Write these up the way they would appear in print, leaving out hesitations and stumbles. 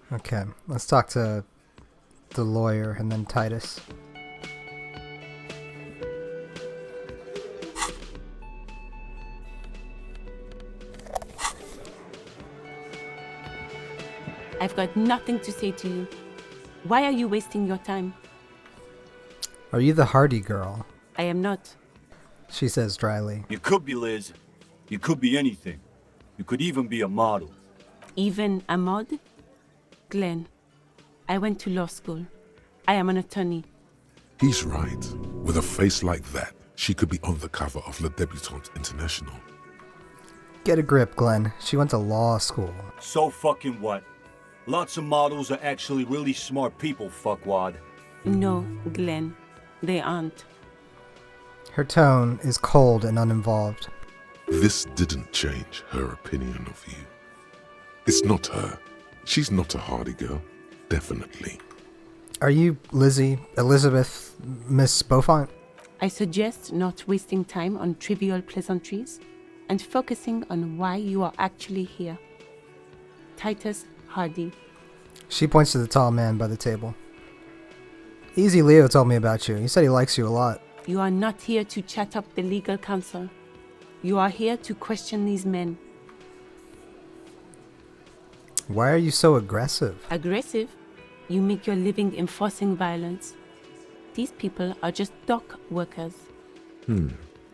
Okay, let's talk to the lawyer and then Titus. I've got nothing to say to you. Why are you wasting your time? Are you the Hardy girl? I am not. She says dryly. You could be, Liz. You could be anything. You could even be a model. Even a mod? Glenn, I went to law school. I am an attorney. He's right. With a face like that, she could be on the cover of Le Debutante International. Get a grip, Glenn. She went to law school. So fucking what? Lots of models are actually really smart people, fuckwad. No, Glenn, they aren't. Her tone is cold and uninvolved. This didn't change her opinion of you. It's not her. She's not a Hardy girl. Definitely. Are you Lizzie, Elizabeth, Miss Beaufont? I suggest not wasting time on trivial pleasantries and focusing on why you are actually here. Titus Hardy. She points to the tall man by the table. Easy Leo told me about you. He said he likes you a lot. You are not here to chat up the legal counsel. You are here to question these men. Why are you so aggressive? Aggressive? You make your living enforcing violence. These people are just dock workers.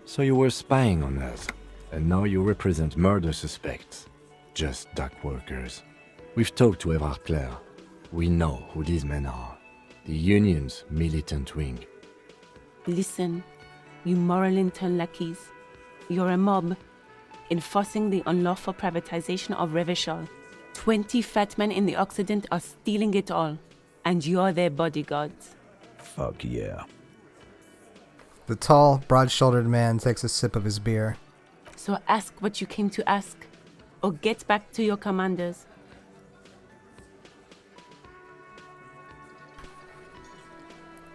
So you were spying on us, and now you represent murder suspects. Just dock workers. We've talked to Everard Clare. We know who these men are. The union's militant wing. Listen, you moral intern lackeys. You're a mob, enforcing the unlawful privatization of Revachol. 20 fat men in the Occident are stealing it all, and you're their bodyguards. Fuck yeah. The tall, broad-shouldered man takes a sip of his beer. So ask what you came to ask, or get back to your commanders.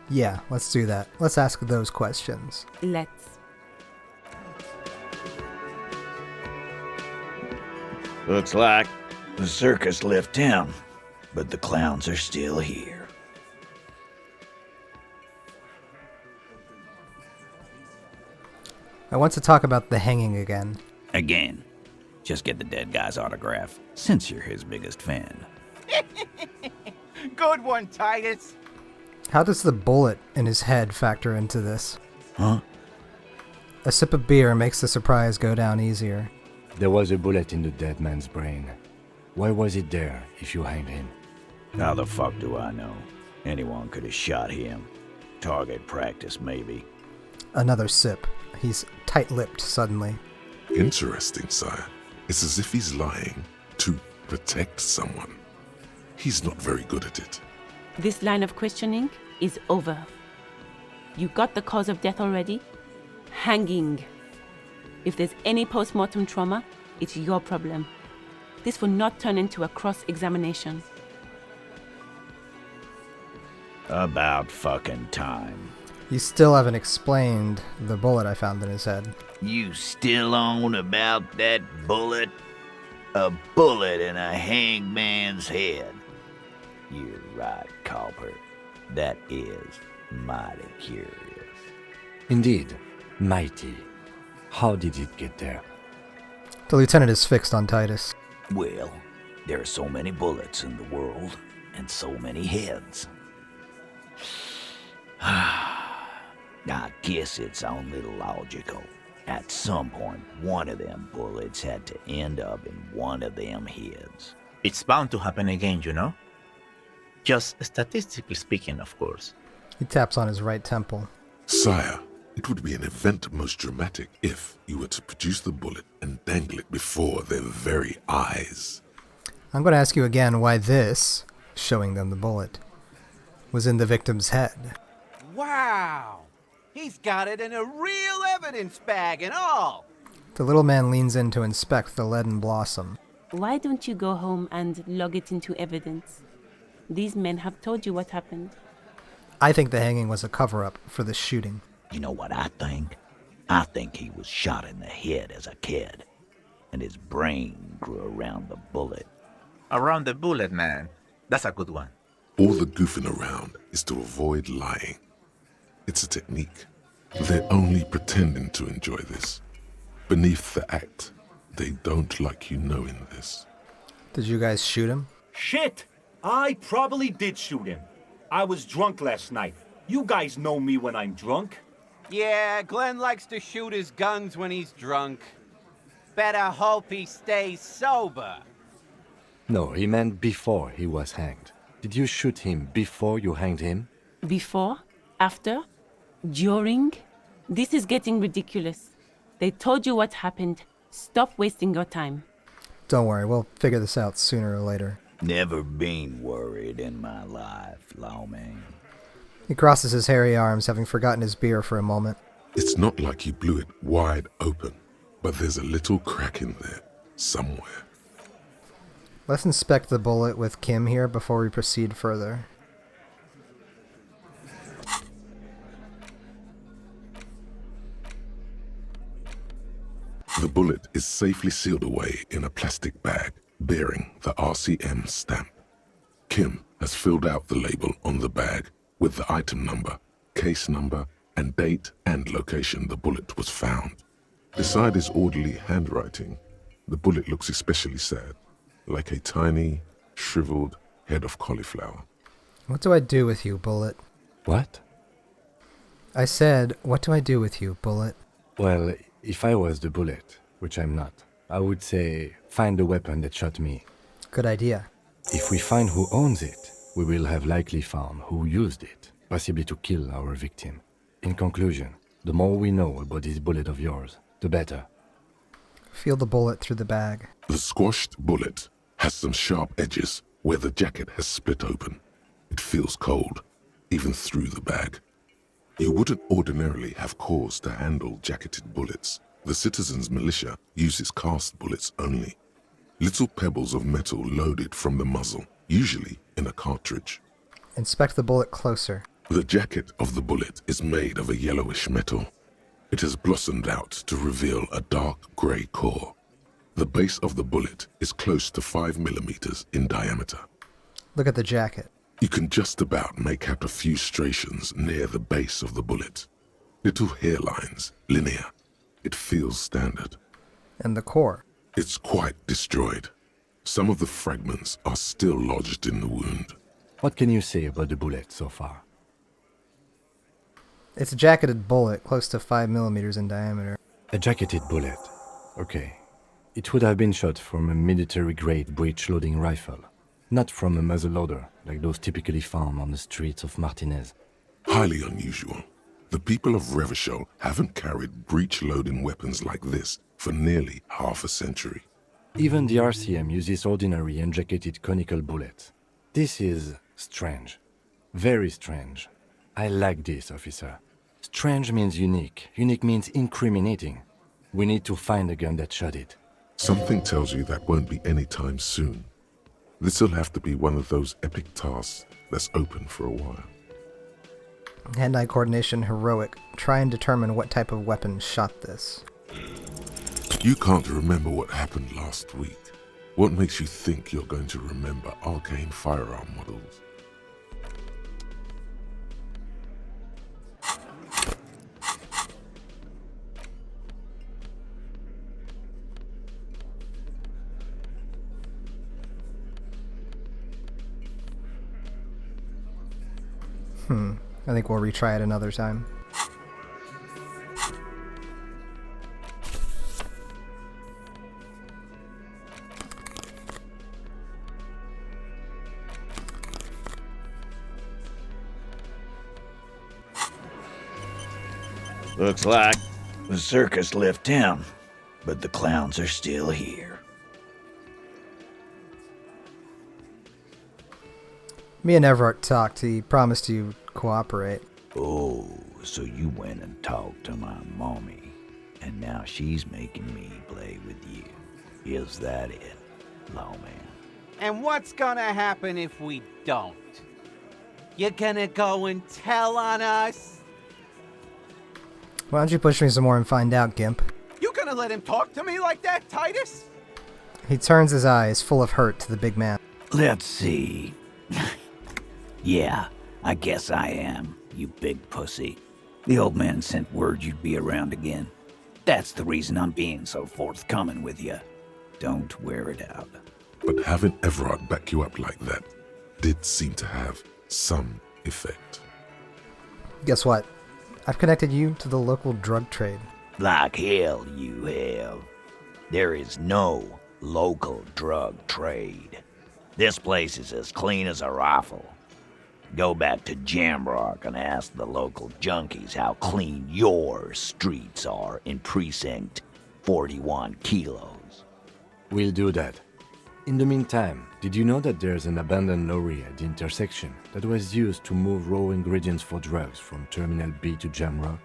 Yeah, let's do that. Let's ask those questions. Let's. Looks like the circus left town, but the clowns are still here. I want to talk about the hanging again. Again, just get the dead guy's autograph, since you're his biggest fan. Good one, Titus. How does the bullet in his head factor into this? Huh? A sip of beer makes the surprise go down easier. There was a bullet in the dead man's brain. Why was it there if you hanged him? How the fuck do I know? Anyone could have shot him. Target practice, maybe. Another sip. He's tight-lipped suddenly. Interesting, sire. It's as if he's lying to protect someone. He's not very good at it. This line of questioning is over. You got the cause of death already? Hanging. If there's any post-mortem trauma, it's your problem. This will not turn into a cross-examination. About fucking time. You still haven't explained the bullet I found in his head. You still on about that bullet? A bullet in a hangman's head. You're right, Culprit. That is mighty curious. Indeed, mighty. How did it get there? The lieutenant is fixed on Titus. Well, there are so many bullets in the world, and so many heads. I guess it's only logical. At some point, one of them bullets had to end up in one of them heads. It's bound to happen again, you know? Just statistically speaking, of course. He taps on his right temple. Sire, it would be an event most dramatic if you were to produce the bullet and dangle it before their very eyes. I'm going to ask you again why this, showing them the bullet, was in the victim's head. Wow! He's got it in a real evidence bag and all! The little man leans in to inspect the leaden blossom. Why don't you go home and log it into evidence? These men have told you what happened. I think the hanging was a cover-up for the shooting. You know what I think? I think he was shot in the head as a kid, and his brain grew around the bullet. Around the bullet, man. That's a good one. All the goofing around is to avoid lying. It's a technique. They're only pretending to enjoy this. Beneath the act, they don't like you knowing this. Did you guys shoot him? Shit! I probably did shoot him. I was drunk last night. You guys know me when I'm drunk. Yeah, Glenn likes to shoot his guns when he's drunk. Better hope he stays sober. No, he meant before he was hanged. Did you shoot him before you hanged him? Before? After? During? This is getting ridiculous. They told you what happened. Stop wasting your time. Don't worry, we'll figure this out sooner or later. Never been worried in my life, lawman. He crosses his hairy arms, having forgotten his beer for a moment. It's not like you blew it wide open, but there's a little crack in there, somewhere. Let's inspect the bullet with Kim here before we proceed further. The bullet is safely sealed away in a plastic bag bearing the RCM stamp. Kim has filled out the label on the bag with the item number, case number, and date and location the bullet was found. Beside his orderly handwriting, the bullet looks especially sad, like a tiny, shriveled head of cauliflower. What do I do with you, Bullet? What? I said, what do I do with you, Bullet? Well, if I was the bullet, which I'm not, I would say, find the weapon that shot me. Good idea. If we find who owns it, we will have likely found who used it, possibly to kill our victim. In conclusion, the more we know about this bullet of yours, the better. Feel the bullet through the bag. The squashed bullet has some sharp edges where the jacket has split open. It feels cold, even through the bag. You wouldn't ordinarily have cause to handle jacketed bullets. The citizens' militia uses cast bullets only. Little pebbles of metal loaded from the muzzle, usually in a cartridge. Inspect the bullet closer. The jacket of the bullet is made of a yellowish metal. It has blossomed out to reveal a dark grey core. The base of the bullet is close to 5 millimeters in diameter. Look at the jacket. You can just about make out a few striations near the base of the bullet. Little hairlines, linear. It feels standard. And the core. It's quite destroyed. Some of the fragments are still lodged in the wound. What can you say about the bullet so far? It's a jacketed bullet, close to 5 millimeters in diameter. A jacketed bullet. Okay. It would have been shot from a military-grade breech-loading rifle, not from a muzzleloader like those typically found on the streets of Martinez. Highly unusual. The people of Revachol haven't carried breech-loading weapons like this for nearly half a century. Even the RCM uses ordinary unjacketed conical bullets. This is strange. Very strange. I like this, officer. Strange means unique. Unique means incriminating. We need to find the gun that shot it. Something tells you that won't be anytime soon. This'll have to be one of those epic tasks that's open for a while. Hand-eye coordination heroic. Try and determine what type of weapon shot this. You can't remember what happened last week. What makes you think you're going to remember arcane firearm models? I think we'll retry it another time. Looks like the circus left town, but the clowns are still here. Me and Everett talked. He promised to cooperate. Oh, so you went and talked to my mommy, and now she's making me play with you. Is that it, lawman? And what's gonna happen if we don't? You gonna go and tell on us? Why don't you push me some more and find out, Gimp? You gonna let him talk to me like that, Titus? He turns his eyes, full of hurt, to the big man. Let's see. Yeah, I guess I am, you big pussy. The old man sent word you'd be around again. That's the reason I'm being so forthcoming with you. Don't wear it out. But having Everard back you up like that did seem to have some effect. Guess what? I've connected you to the local drug trade. Like hell you have. There is no local drug trade. This place is as clean as a rifle. Go back to Jamrock and ask the local junkies how clean your streets are in Precinct 41 Kilos. We'll do that. In the meantime, did you know that there's an abandoned lorry at the intersection that was used to move raw ingredients for drugs from Terminal B to Jamrock?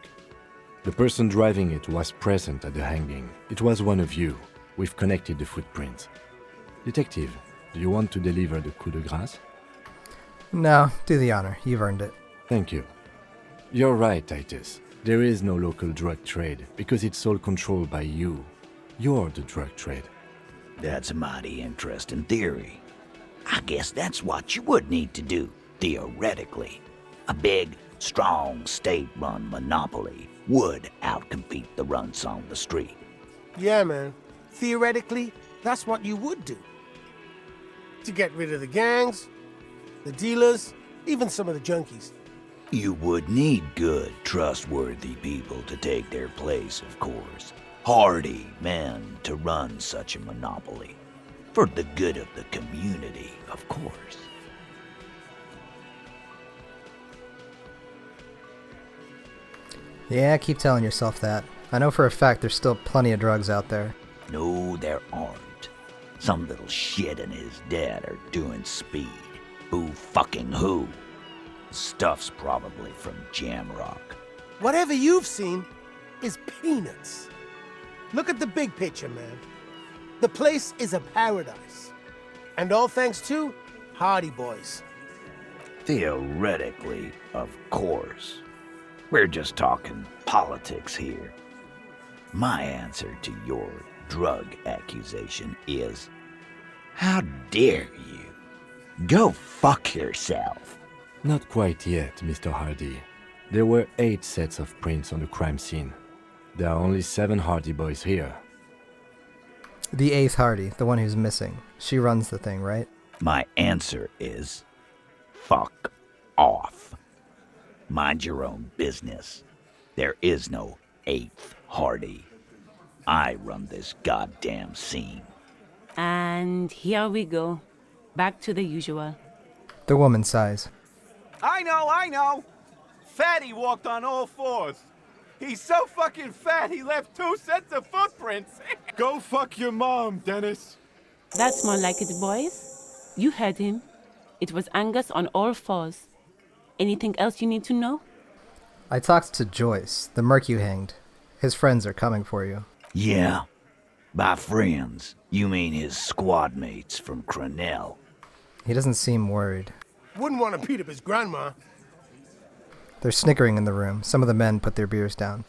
The person driving it was present at the hanging. It was one of you. We've connected the footprints. Detective, do you want to deliver the coup de grâce? No, do the honor. You've earned it. Thank you. You're right, Titus. There is no local drug trade because it's all controlled by you. You're the drug trade. That's a mighty interesting theory. I guess that's what you would need to do, theoretically. A big, strong, state-run monopoly would outcompete the runts on the street. Yeah, man. Theoretically, that's what you would do. To get rid of the gangs, the dealers, even some of the junkies. You would need good, trustworthy people to take their place, of course. Hardy men to run such a monopoly. For the good of the community, of course. Yeah, keep telling yourself that. I know for a fact there's still plenty of drugs out there. No, there aren't. Some little shit and his dad are doing speed. Who fucking who? Stuff's probably from Jamrock. Whatever you've seen is peanuts. Look at the big picture, man. The place is a paradise. And all thanks to Hardy Boys. Theoretically, of course. We're just talking politics here. My answer to your drug accusation is, how dare you? Go fuck yourself. Not quite yet, Mr. Hardy. There were 8 sets of prints on the crime scene. There are only 7 Hardy boys here. The 8th Hardy, the one who's missing. She runs the thing, right? My answer is, fuck off. Mind your own business. There is no 8th Hardy. I run this goddamn scene. And here we go. Back to the usual. The woman sighs. I know. Fatty walked on all 4s. He's so fucking fat he left 2 sets of footprints. Go fuck your mom, Dennis. That's more like it, boys. You heard him. It was Angus on all 4s. Anything else you need to know? I talked to Joyce, the merc you hanged. His friends are coming for you. Yeah. By friends, you mean his squad mates from Crenell. He doesn't seem worried. Wouldn't want to beat up his grandma. They're snickering in the room. Some of the men put their beers down.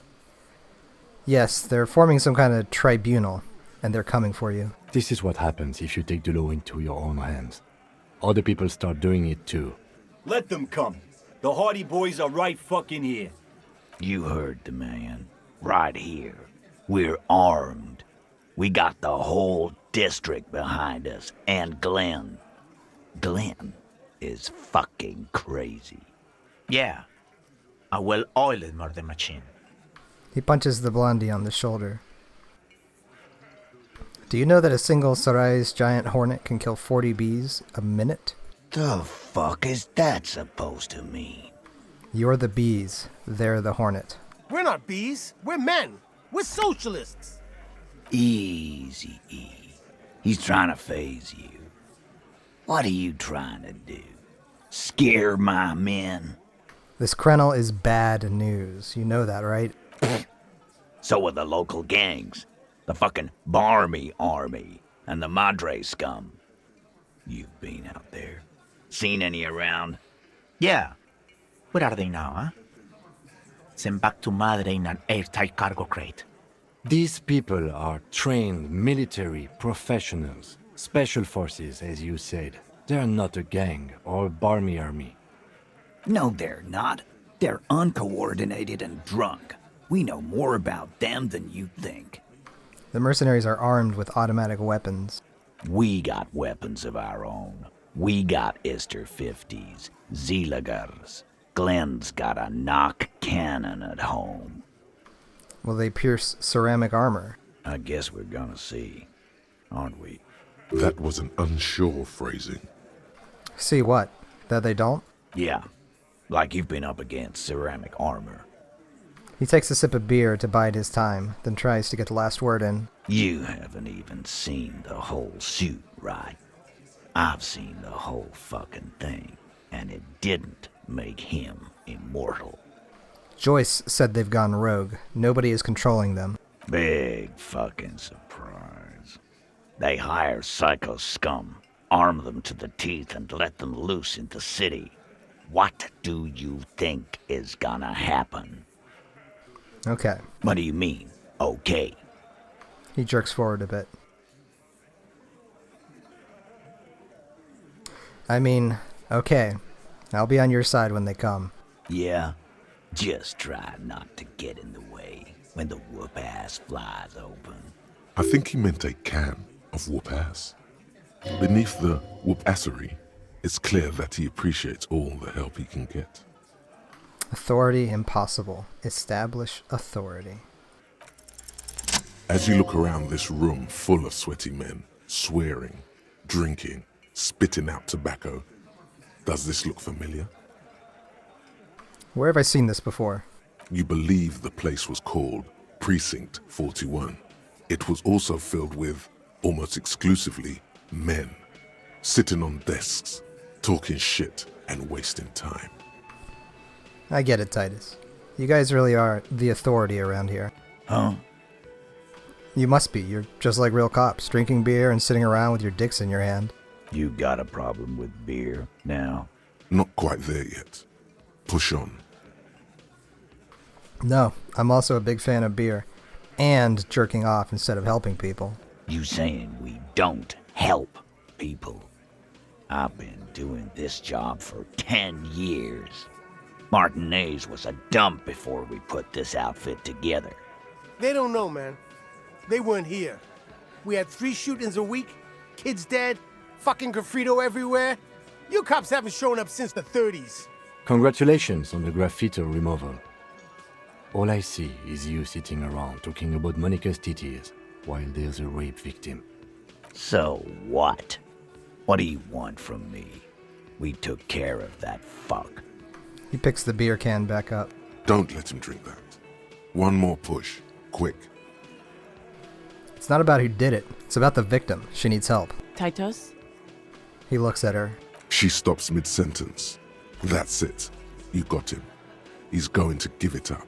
Yes, they're forming some kind of tribunal, and they're coming for you. This is what happens if you take the law into your own hands. Other people start doing it too. Let them come. The Hardy Boys are right fucking here. You heard the man. Right here. We're armed. We got the whole district behind us, and Glenn. Glenn is fucking crazy. Yeah. A well-oiled murder machine. He punches the blondie on the shoulder. Do you know that a single Sarai's giant hornet can kill 40 bees a minute? The fuck is that supposed to mean? You're the bees. They're the hornet. We're not bees. We're men. We're socialists. Easy, E. He's trying to phase you. What are you trying to do? Scare my men? This Crenell is bad news. You know that, right? So are the local gangs. The fucking Barmy Army and the Madre scum. You've been out there. Seen any around? Yeah. Where are they now, huh? Sent back to Madre in an airtight cargo crate. These people are trained military professionals, special forces, as you said. They're not a gang or a barmy army. No, they're not. They're uncoordinated and drunk. We know more about them than you think. The mercenaries are armed with automatic weapons. We got weapons of our own. We got Ister 50s, Zeelagers. Glenn's got a knock cannon at home. Will they pierce ceramic armor? I guess we're gonna see, aren't we? That was an unsure phrasing. See what? That they don't? Yeah, like you've been up against ceramic armor. He takes a sip of beer to bide his time, then tries to get the last word in. You haven't even seen the whole suit, right? I've seen the whole fucking thing, and it didn't make him immortal. Joyce said they've gone rogue. Nobody is controlling them. Big fucking surprise. They hire psycho scum, arm them to the teeth, and let them loose in the city. What do you think is gonna happen? Okay. What do you mean, okay? He jerks forward a bit. I mean, okay. I'll be on your side when they come. Yeah? Just try not to get in the way when the whoop-ass flies open. I think he meant a can of whoop-ass. Beneath the whoop-assery, it's clear that he appreciates all the help he can get. Authority impossible. Establish authority. As you look around this room full of sweaty men, swearing, drinking, spitting out tobacco, does this look familiar? Where have I seen this before? You believe the place was called Precinct 41. It was also filled with, almost exclusively, men, sitting on desks, talking shit and wasting time. I get it, Titus. You guys really are the authority around here. Huh? You must be. You're just like real cops, drinking beer and sitting around with your dicks in your hand. You got a problem with beer now? Not quite there yet. Push on. No, I'm also a big fan of beer. And jerking off instead of helping people. You saying we don't help people? I've been doing this job for 10 years. Martinez was a dump before we put this outfit together. They don't know, man. They weren't here. We had 3 shootings a week, kids dead, fucking graffito everywhere. You cops haven't shown up since the 30s. Congratulations on the graffiti removal. All I see is you sitting around talking about Monica's titties while there's a rape victim. So what? What do you want from me? We took care of that fuck. He picks the beer can back up. Don't let him drink that. One more push. Quick. It's not about who did it. It's about the victim. She needs help. Titus? He looks at her. She stops mid-sentence. That's it. You got him. He's going to give it up,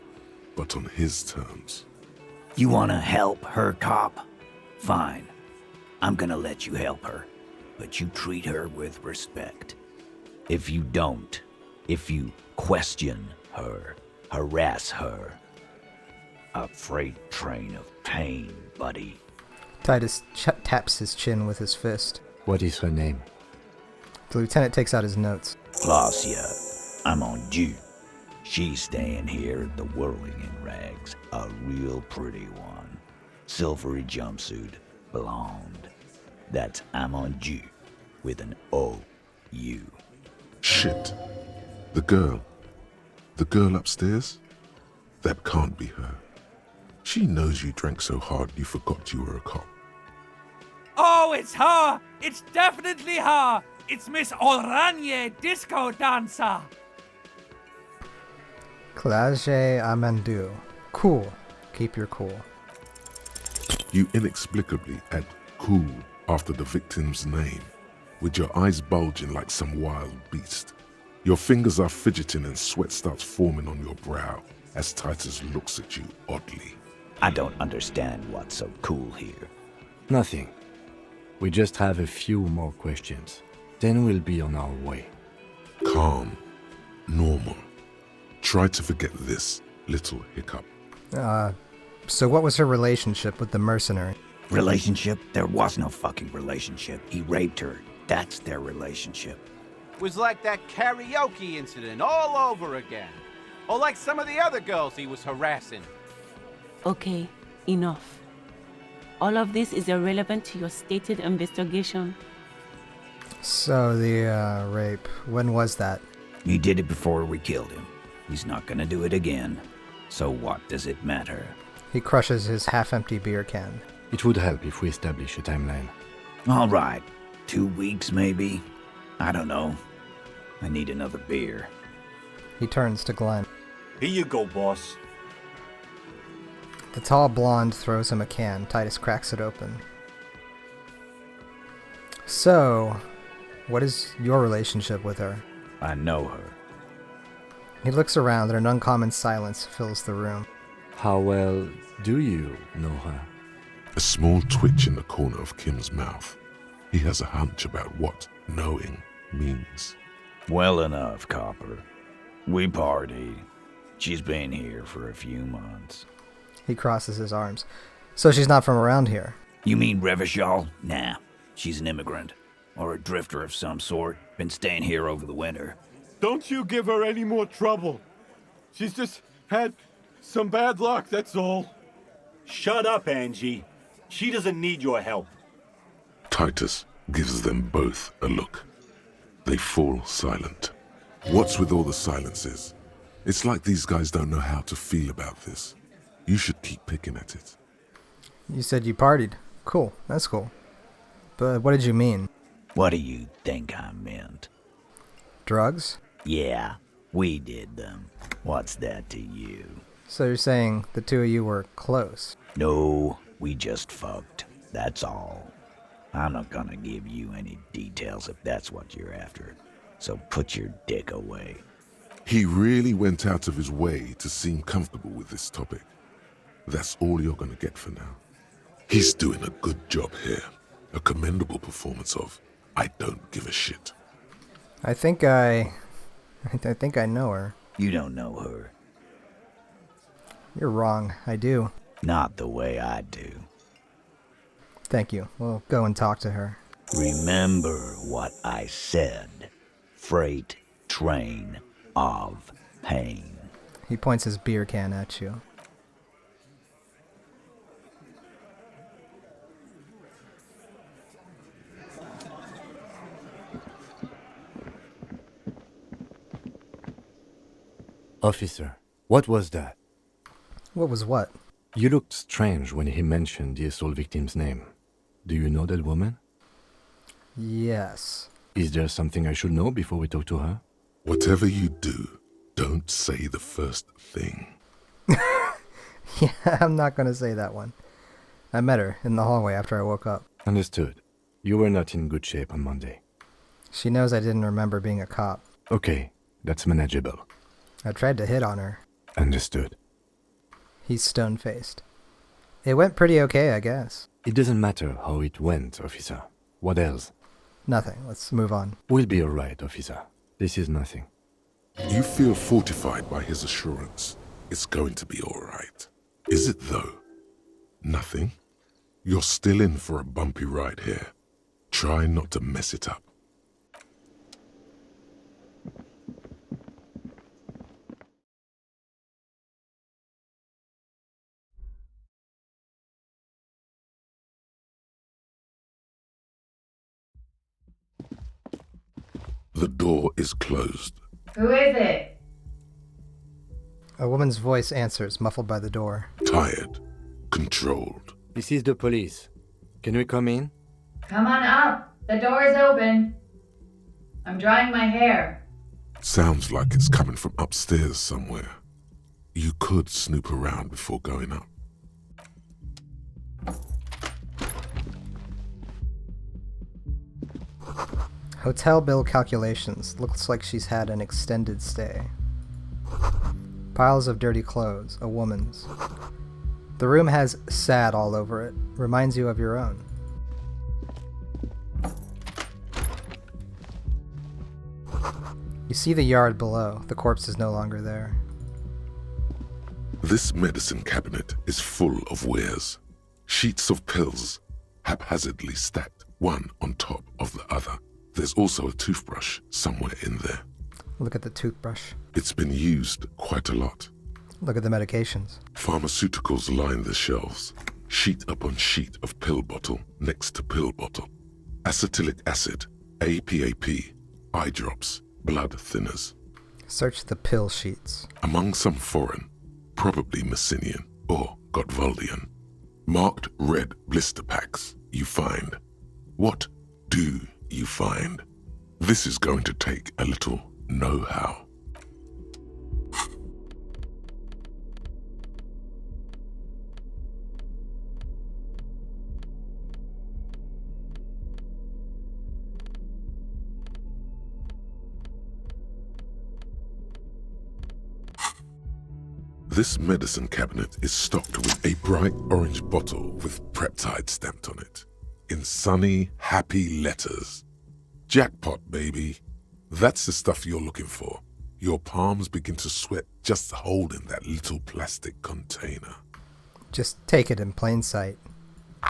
but on his terms. You wanna help her, cop? Fine. I'm gonna let you help her, but you treat her with respect. If you don't, if you question her, harass her, a freight train of pain, buddy. Titus taps his chin with his fist. What is her name? The lieutenant takes out his notes. Claudia, I'm on due. She's staying here at the Whirling in Rags, a real pretty one. Silvery jumpsuit, blonde. That's I'm on due, with an O-U. Shit. The girl. The girl upstairs? That can't be her. She knows you drank so hard you forgot you were a cop. Oh, it's her! It's definitely her! It's Miss Oranje, disco dancer! Clage Amandu. Cool. Keep your cool. You inexplicably add cool after the victim's name, with your eyes bulging like some wild beast. Your fingers are fidgeting and sweat starts forming on your brow as Titus looks at you oddly. I don't understand what's so cool here. Nothing. We just have a few more questions. Then we'll be on our way. Calm. Normal. Try to forget this little hiccup. So what was her relationship with the mercenary? Relationship? There was no fucking relationship. He raped her. That's their relationship. Was like that karaoke incident all over again. Or like some of the other girls he was harassing. Okay, enough. All of this is irrelevant to your stated investigation. So, the rape, when was that? He did it before we killed him. He's not gonna do it again. So what does it matter? He crushes his half-empty beer can. It would help if we establish a timeline. All right. 2 weeks, maybe? I don't know. I need another beer. He turns to Glenn. Here you go, boss. The tall blonde throws him a can. Titus cracks it open. So, what is your relationship with her? I know her. He looks around and an uncommon silence fills the room. How well do you know her? A small twitch in the corner of Kim's mouth. He has a hunch about what knowing means. Well enough, Copper. We partied. She's been here for a few months. He crosses his arms. So she's not from around here. You mean Revachol? Nah, she's an immigrant. Or a drifter of some sort. Been staying here over the winter. Don't you give her any more trouble. She's just had some bad luck, that's all. Shut up, Angie. She doesn't need your help. Titus gives them both a look. They fall silent. What's with all the silences? It's like these guys don't know how to feel about this. You should keep picking at it. You said you partied. Cool, that's cool. But what did you mean? What do you think I meant? Drugs? Yeah, we did them. What's that to you? So you're saying the two of you were close? No, we just fucked. That's all. I'm not gonna give you any details if that's what you're after. So put your dick away. He really went out of his way to seem comfortable with this topic. That's all you're gonna get for now. He's doing a good job here. A commendable performance of I don't give a shit. I think I know her. You don't know her. You're wrong. I do. Not the way I do. Thank you. We'll go and talk to her. Remember what I said. Freight train of pain. He points his beer can at you. Officer, what was that? What was what? You looked strange when he mentioned the assault victim's name. Do you know that woman? Yes. Is there something I should know before we talk to her? Whatever you do, don't say the first thing. Yeah, I'm not gonna say that one. I met her in the hallway after I woke up. Understood. You were not in good shape on Monday. She knows I didn't remember being a cop. Okay, that's manageable. I tried to hit on her. Understood. He's stone-faced. It went pretty okay, I guess. It doesn't matter how it went, officer. What else? Nothing. Let's move on. We'll be alright, officer. This is nothing. You feel fortified by his assurance. It's going to be all right. Is it, though? Nothing? You're still in for a bumpy ride here. Try not to mess it up. The door is closed. Who is it? A woman's voice answers, muffled by the door. Tired. Controlled. This is the police. Can we come in? Come on up. The door is open. I'm drying my hair. Sounds like it's coming from upstairs somewhere. You could snoop around before going up. Hotel bill calculations. Looks like she's had an extended stay. Piles of dirty clothes. A woman's. The room has sad all over it. Reminds you of your own. You see the yard below. The corpse is no longer there. This medicine cabinet is full of wares. Sheets of pills, haphazardly stacked one on top of the other. There's also a toothbrush somewhere in there. Look at the toothbrush. It's been used quite a lot. Look at the medications. Pharmaceuticals line the shelves. Sheet upon sheet of pill bottle next to pill bottle. Acetylic acid, APAP, eye drops, blood thinners. Search the pill sheets. Among some foreign, probably Messinian or Gotwaldian, marked red blister packs you find. What do you find? This is going to take a little know-how. This medicine cabinet is stocked with a bright orange bottle with Preptide stamped on it, in sunny, happy letters. Jackpot, baby. That's the stuff you're looking for. Your palms begin to sweat just holding that little plastic container. Just take it in plain sight.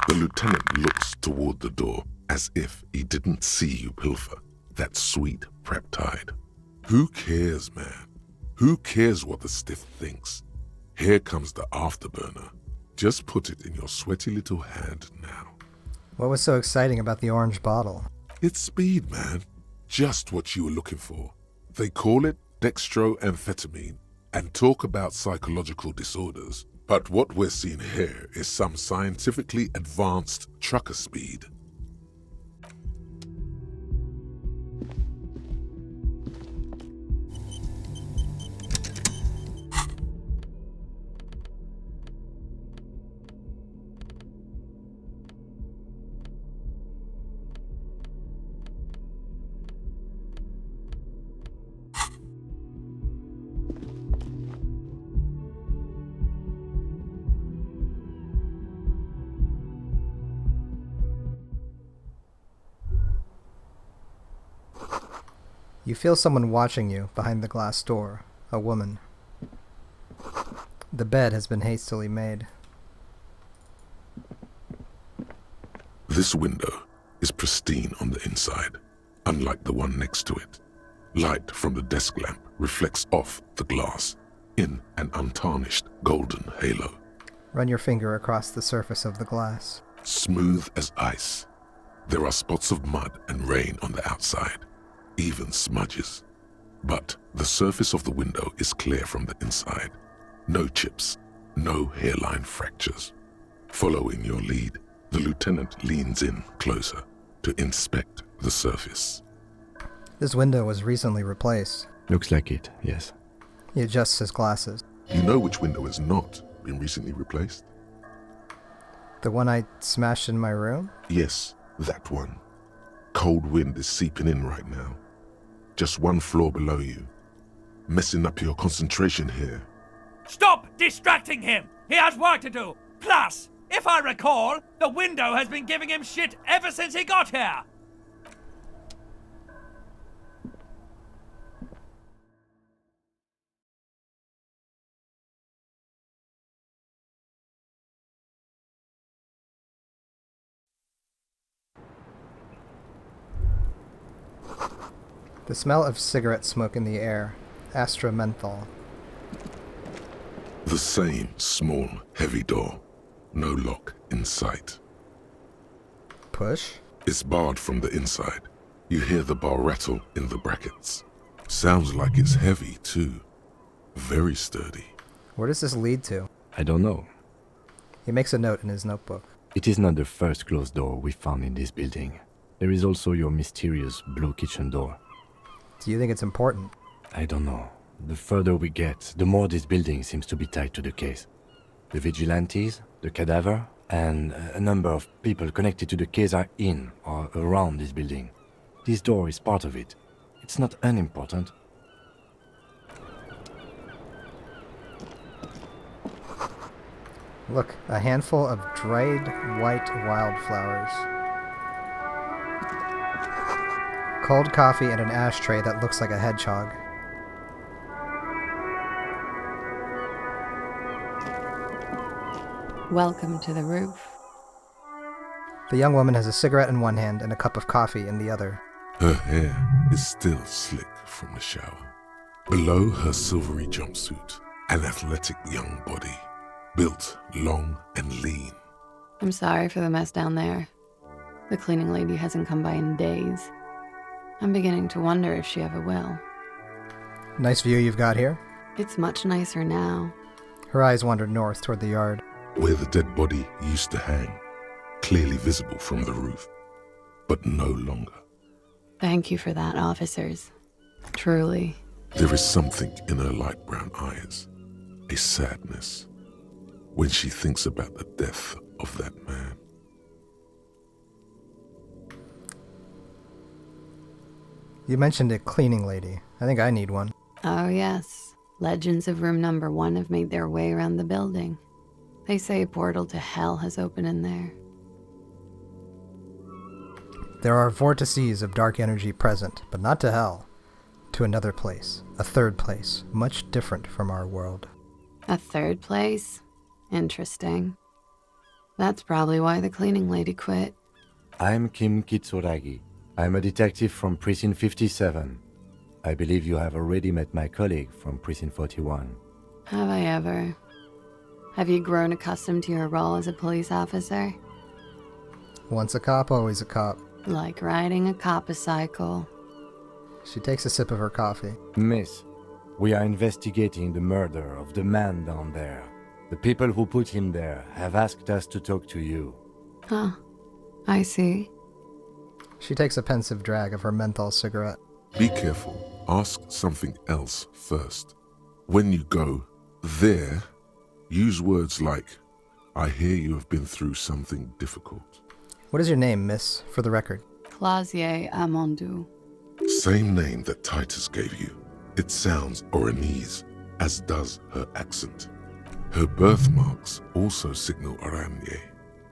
The lieutenant looks toward the door as if he didn't see you pilfer that sweet Preptide. Who cares, man? Who cares what the stiff thinks? Here comes the afterburner. Just put it in your sweaty little hand now. What was so exciting about the orange bottle? It's speed, man. Just what you were looking for. They call it dextroamphetamine and talk about psychological disorders. But what we're seeing here is some scientifically advanced trucker speed. You feel someone watching you behind the glass door, a woman. The bed has been hastily made. This window is pristine on the inside, unlike the one next to it. Light from the desk lamp reflects off the glass in an untarnished golden halo. Run your finger across the surface of the glass. Smooth as ice. There are spots of mud and rain on the outside, even smudges. But the surface of the window is clear from the inside. No chips, no hairline fractures. Following your lead, the lieutenant leans in closer to inspect the surface. This window was recently replaced. Looks like it, yes. He adjusts his glasses. You know which window has not been recently replaced? The one I smashed in my room? Yes, that one. Cold wind is seeping in right now. Just one floor below you. Messing up your concentration here. Stop distracting him! He has work to do! Plus, if I recall, the window has been giving him shit ever since he got here! The smell of cigarette smoke in the air. Astra menthol. The same small, heavy door. No lock in sight. Push? It's barred from the inside. You hear the bar rattle in the brackets. Sounds like it's heavy, too. Very sturdy. Where does this lead to? I don't know. He makes a note in his notebook. It is not the first closed door we found in this building. There is also your mysterious blue kitchen door. Do you think it's important? I don't know. The further we get, the more this building seems to be tied to the case. The vigilantes, the cadaver, and a number of people connected to the case are in or around this building. This door is part of it. It's not unimportant. Look, a handful of dried white wildflowers. Cold coffee and an ashtray that looks like a hedgehog. Welcome to the roof. The young woman has a cigarette in one hand and a cup of coffee in the other. Her hair is still slick from the shower. Below her silvery jumpsuit, an athletic young body, built long and lean. I'm sorry for the mess down there. The cleaning lady hasn't come by in days. I'm beginning to wonder if she ever will. Nice view you've got here. It's much nicer now. Her eyes wandered north toward the yard. Where the dead body used to hang, clearly visible from the roof, but no longer. Thank you for that, officers. Truly. There is something in her light brown eyes, a sadness, when she thinks about the death of that man. You mentioned a cleaning lady. I think I need one. Oh, yes. Legends of room number 1 have made their way around the building. They say a portal to hell has opened in there. There are vortices of dark energy present, but not to hell. To another place. A third place, much different from our world. A third place? Interesting. That's probably why the cleaning lady quit. I'm Kim Kitsuragi. I'm a detective from Precinct 57. I believe you have already met my colleague from Precinct 41. Have I ever? Have you grown accustomed to your role as a police officer? Once a cop, always a cop. Like riding a cop-a-cycle. She takes a sip of her coffee. Miss, we are investigating the murder of the man down there. The people who put him there have asked us to talk to you. Huh. I see. She takes a pensive drag of her menthol cigarette. Be careful. Ask something else first. When you go there, use words like, I hear you have been through something difficult. What is your name, miss, for the record? Clausier Amandou. Same name that Titus gave you. It sounds Oranese, as does her accent. Her birthmarks also signal Oranje.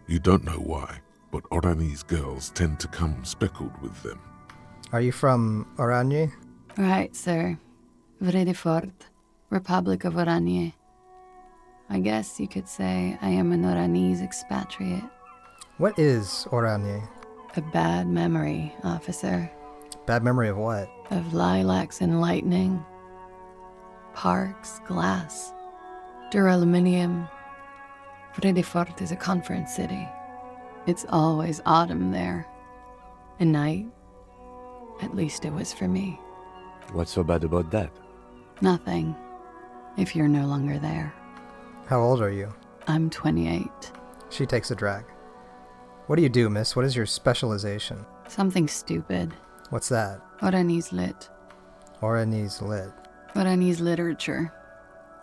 You don't know why, but Oranese girls tend to come speckled with them. Are you from Oranje? Right, sir. Vredefort, Republic of Oranje. I guess you could say I am an Oranese expatriate. What is Oranje? A bad memory, officer. Bad memory of what? Of lilacs and lightning. Parks, glass, duraluminum. Vredefort is a conference city. It's always autumn there. And night. At least it was for me. What's so bad about that? Nothing. If you're no longer there. How old are you? I'm 28. She takes a drag. What do you do, miss? What is your specialization? Something stupid. What's that? Oranese lit. Oranese lit. Oranese literature.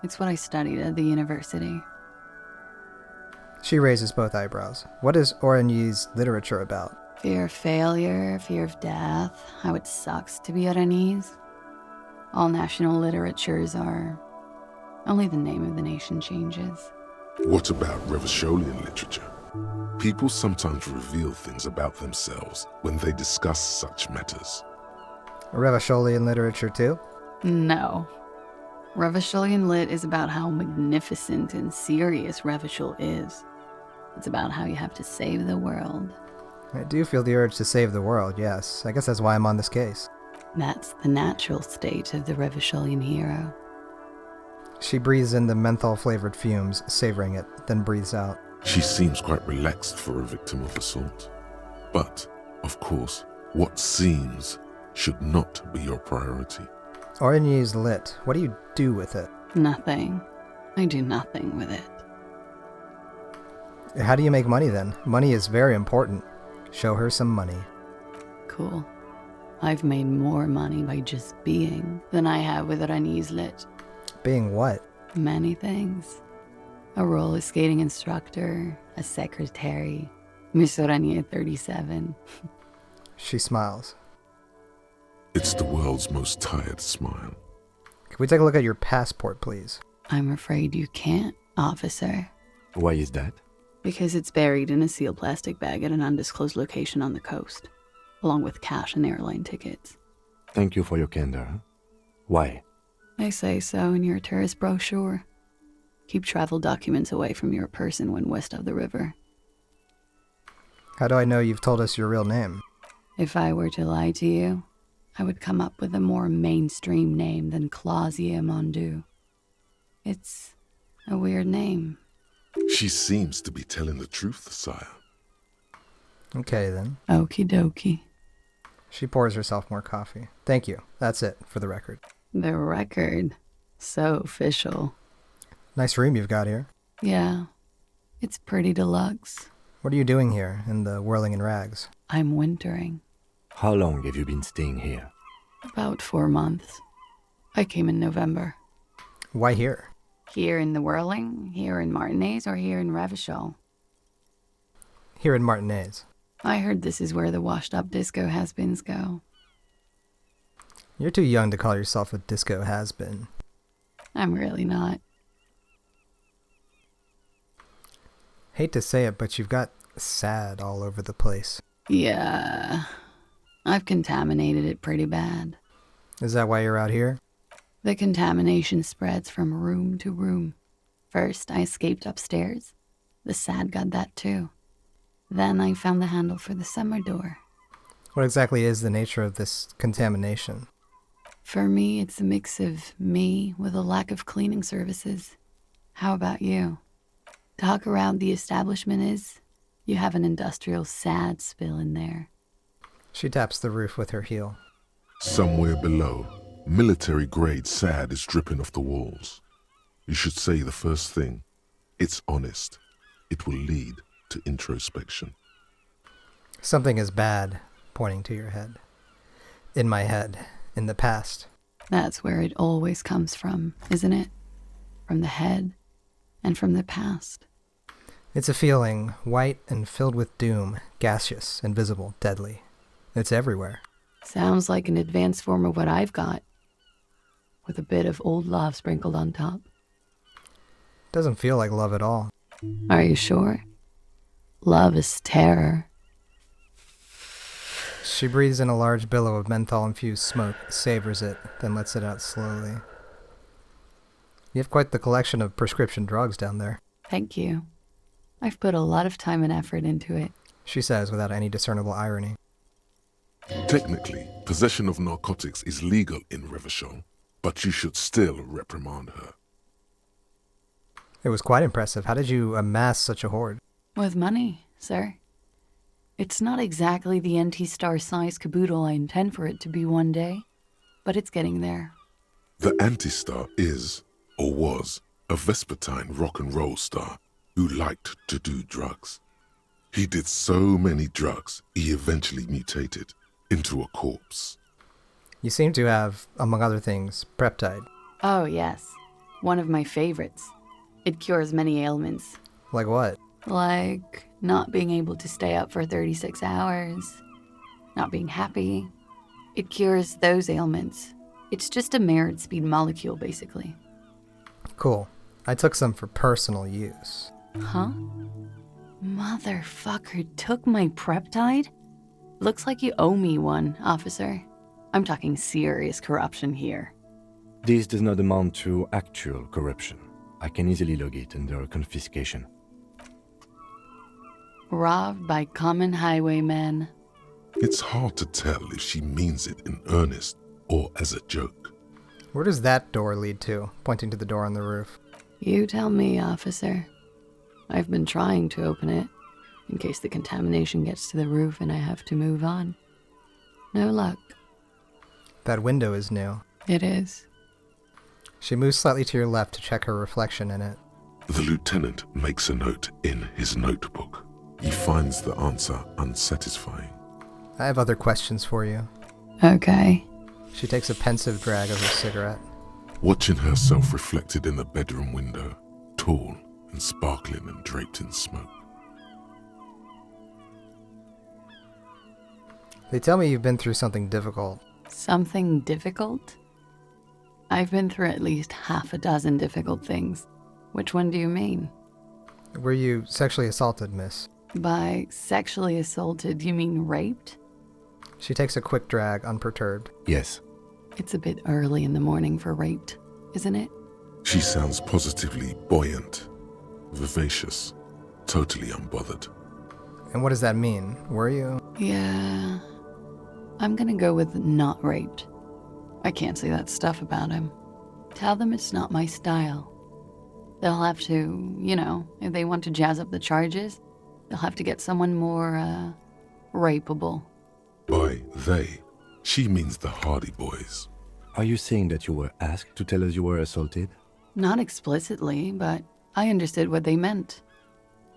It's what I studied at the university. She raises both eyebrows. What is Oranese literature about? Fear of failure, fear of death, how it sucks to be Oranese. All national literatures are... Only the name of the nation changes. What about Revacholian literature? People sometimes reveal things about themselves when they discuss such matters. Revacholian literature too? No. Revacholian lit is about how magnificent and serious Revachol is. It's about how you have to save the world. I do feel the urge to save the world, yes. I guess that's why I'm on this case. That's the natural state of the Revacholian hero. She breathes in the menthol-flavored fumes, savoring it, then breathes out. She seems quite relaxed for a victim of assault. But, of course, what seems should not be your priority. Oranese lit. What do you do with it? Nothing. I do nothing with it. How do you make money then? Money is very important. Show her some money. Cool. I've made more money by just being than I have with Oranese lit. Being what? Many things. A roller skating instructor, a secretary, Miss Oranje 37. She smiles. It's the world's most tired smile. Can we take a look at your passport, please? I'm afraid you can't, officer. Why is that? Because it's buried in a sealed plastic bag at an undisclosed location on the coast, along with cash and airline tickets. Thank you for your candor. Why? They say so in your tourist brochure. Keep travel documents away from your person when west of the river. How do I know you've told us your real name? If I were to lie to you, I would come up with a more mainstream name than Clausia Mondu. It's a weird name. She seems to be telling the truth, sire. Okay, then. Okie dokie. She pours herself more coffee. Thank you. That's it, for the record. The record. So official. Nice room you've got here. Yeah. It's pretty deluxe. What are you doing here, in the whirling in rags? I'm wintering. How long have you been staying here? About 4 months. I came in November. Why here? Here in the Whirling, here in Martinez, or here in Revachol? Here in Martinez. I heard this is where the washed-up disco has-beens go. You're too young to call yourself a disco has-been. I'm really not. Hate to say it, but you've got sad all over the place. Yeah. I've contaminated it pretty bad. Is that why you're out here? The contamination spreads from room to room. First, I escaped upstairs. The sad got that too. Then I found the handle for the summer door. What exactly is the nature of this contamination? For me, it's a mix of me with a lack of cleaning services. How about you? Talk around the establishment is, you have an industrial sad spill in there. She taps the roof with her heel. Somewhere below, military-grade sand is dripping off the walls. You should say the first thing. It's honest. It will lead to introspection. Something is bad, pointing to your head. In my head, in the past. That's where it always comes from, isn't it? From the head and from the past. It's a feeling, white and filled with doom, gaseous, invisible, deadly. It's everywhere. Sounds like an advanced form of what I've got, with a bit of old love sprinkled on top. Doesn't feel like love at all. Are you sure? Love is terror. She breathes in a large billow of menthol-infused smoke, savors it, then lets it out slowly. You have quite the collection of prescription drugs down there. Thank you. I've put a lot of time and effort into it. She says without any discernible irony. Technically, possession of narcotics is legal in Revachol, but you should still reprimand her. It was quite impressive. How did you amass such a hoard? With money, sir. It's not exactly the anti-star size caboodle I intend for it to be one day, but it's getting there. The anti-star is, or was, a Vespertine rock and roll star who liked to do drugs. He did so many drugs, he eventually mutated into a corpse. You seem to have, among other things, Preptide. Oh, yes. One of my favorites. It cures many ailments. Like what? Like not being able to stay up for 36 hours, not being happy. It cures those ailments. It's just a merit speed molecule, basically. Cool. I took some for personal use. Huh? Motherfucker took my Preptide? Looks like you owe me one, officer. I'm talking serious corruption here. This does not amount to actual corruption. I can easily log it under confiscation. Robbed by common highwaymen. It's hard to tell if she means it in earnest or as a joke. Where does that door lead to? Pointing to the door on the roof. You tell me, officer. I've been trying to open it, in case the contamination gets to the roof and I have to move on. No luck. That window is new. It is. She moves slightly to your left to check her reflection in it. The lieutenant makes a note in his notebook. He finds the answer unsatisfying. I have other questions for you. Okay. She takes a pensive drag of her cigarette. Watching herself reflected in the bedroom window, tall and sparkling and draped in smoke. They tell me you've been through something difficult. Something difficult? I've been through at least half a dozen difficult things. Which one do you mean? Were you sexually assaulted, miss? By sexually assaulted, you mean raped? She takes a quick drag, unperturbed. Yes. It's a bit early in the morning for raped, isn't it? She sounds positively buoyant, vivacious, totally unbothered. And what does that mean? Were you? Yeah. I'm gonna go with not raped. I can't say that stuff about him. Tell them it's not my style. They'll have to, if they want to jazz up the charges, they'll have to get someone more, rapeable. By they, she means the Hardy Boys. Are you saying that you were asked to tell us you were assaulted? Not explicitly, but I understood what they meant.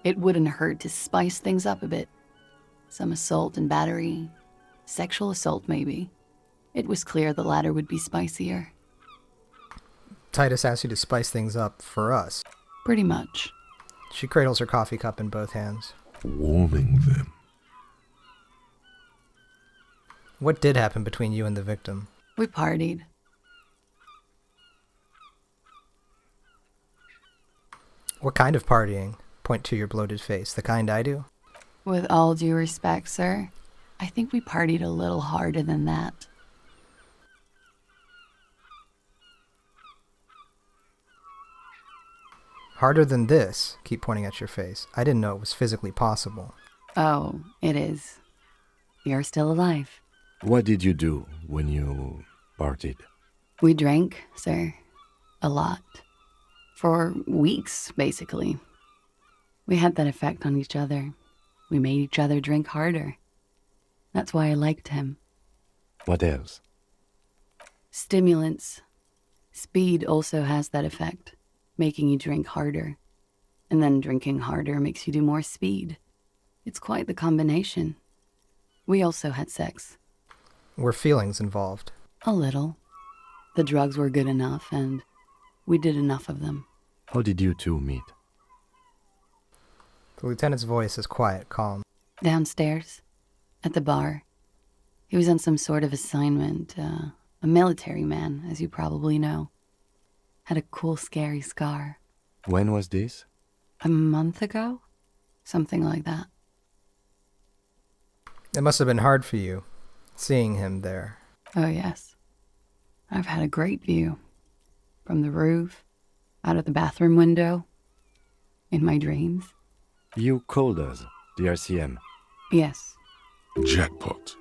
It wouldn't hurt to spice things up a bit. Some assault and battery. Sexual assault, maybe. It was clear the latter would be spicier. Titus asked you to spice things up for us. Pretty much. She cradles her coffee cup in both hands. Warming them. What did happen between you and the victim? We partied. What kind of partying? Point to your bloated face. The kind I do? With all due respect, sir, I think we partied a little harder than that. Harder than this? Keep pointing at your face. I didn't know it was physically possible. Oh, it is. You're still alive. What did you do when you partied? We drank, sir. A lot. For weeks, basically. We had that effect on each other. We made each other drink harder. That's why I liked him. What else? Stimulants. Speed also has that effect, making you drink harder. And then drinking harder makes you do more speed. It's quite the combination. We also had sex. Were feelings involved? A little. The drugs were good enough, and we did enough of them. How did you two meet? The lieutenant's voice is quiet, calm. Downstairs, at the bar. He was on some sort of assignment, a military man, as you probably know. Had a cool, scary scar. When was this? A month ago? Something like that. It must have been hard for you, seeing him there. Oh, yes. I've had a great view. From the roof, out of the bathroom window, in my dreams. You called us, the RCM. Yes. Jackpot.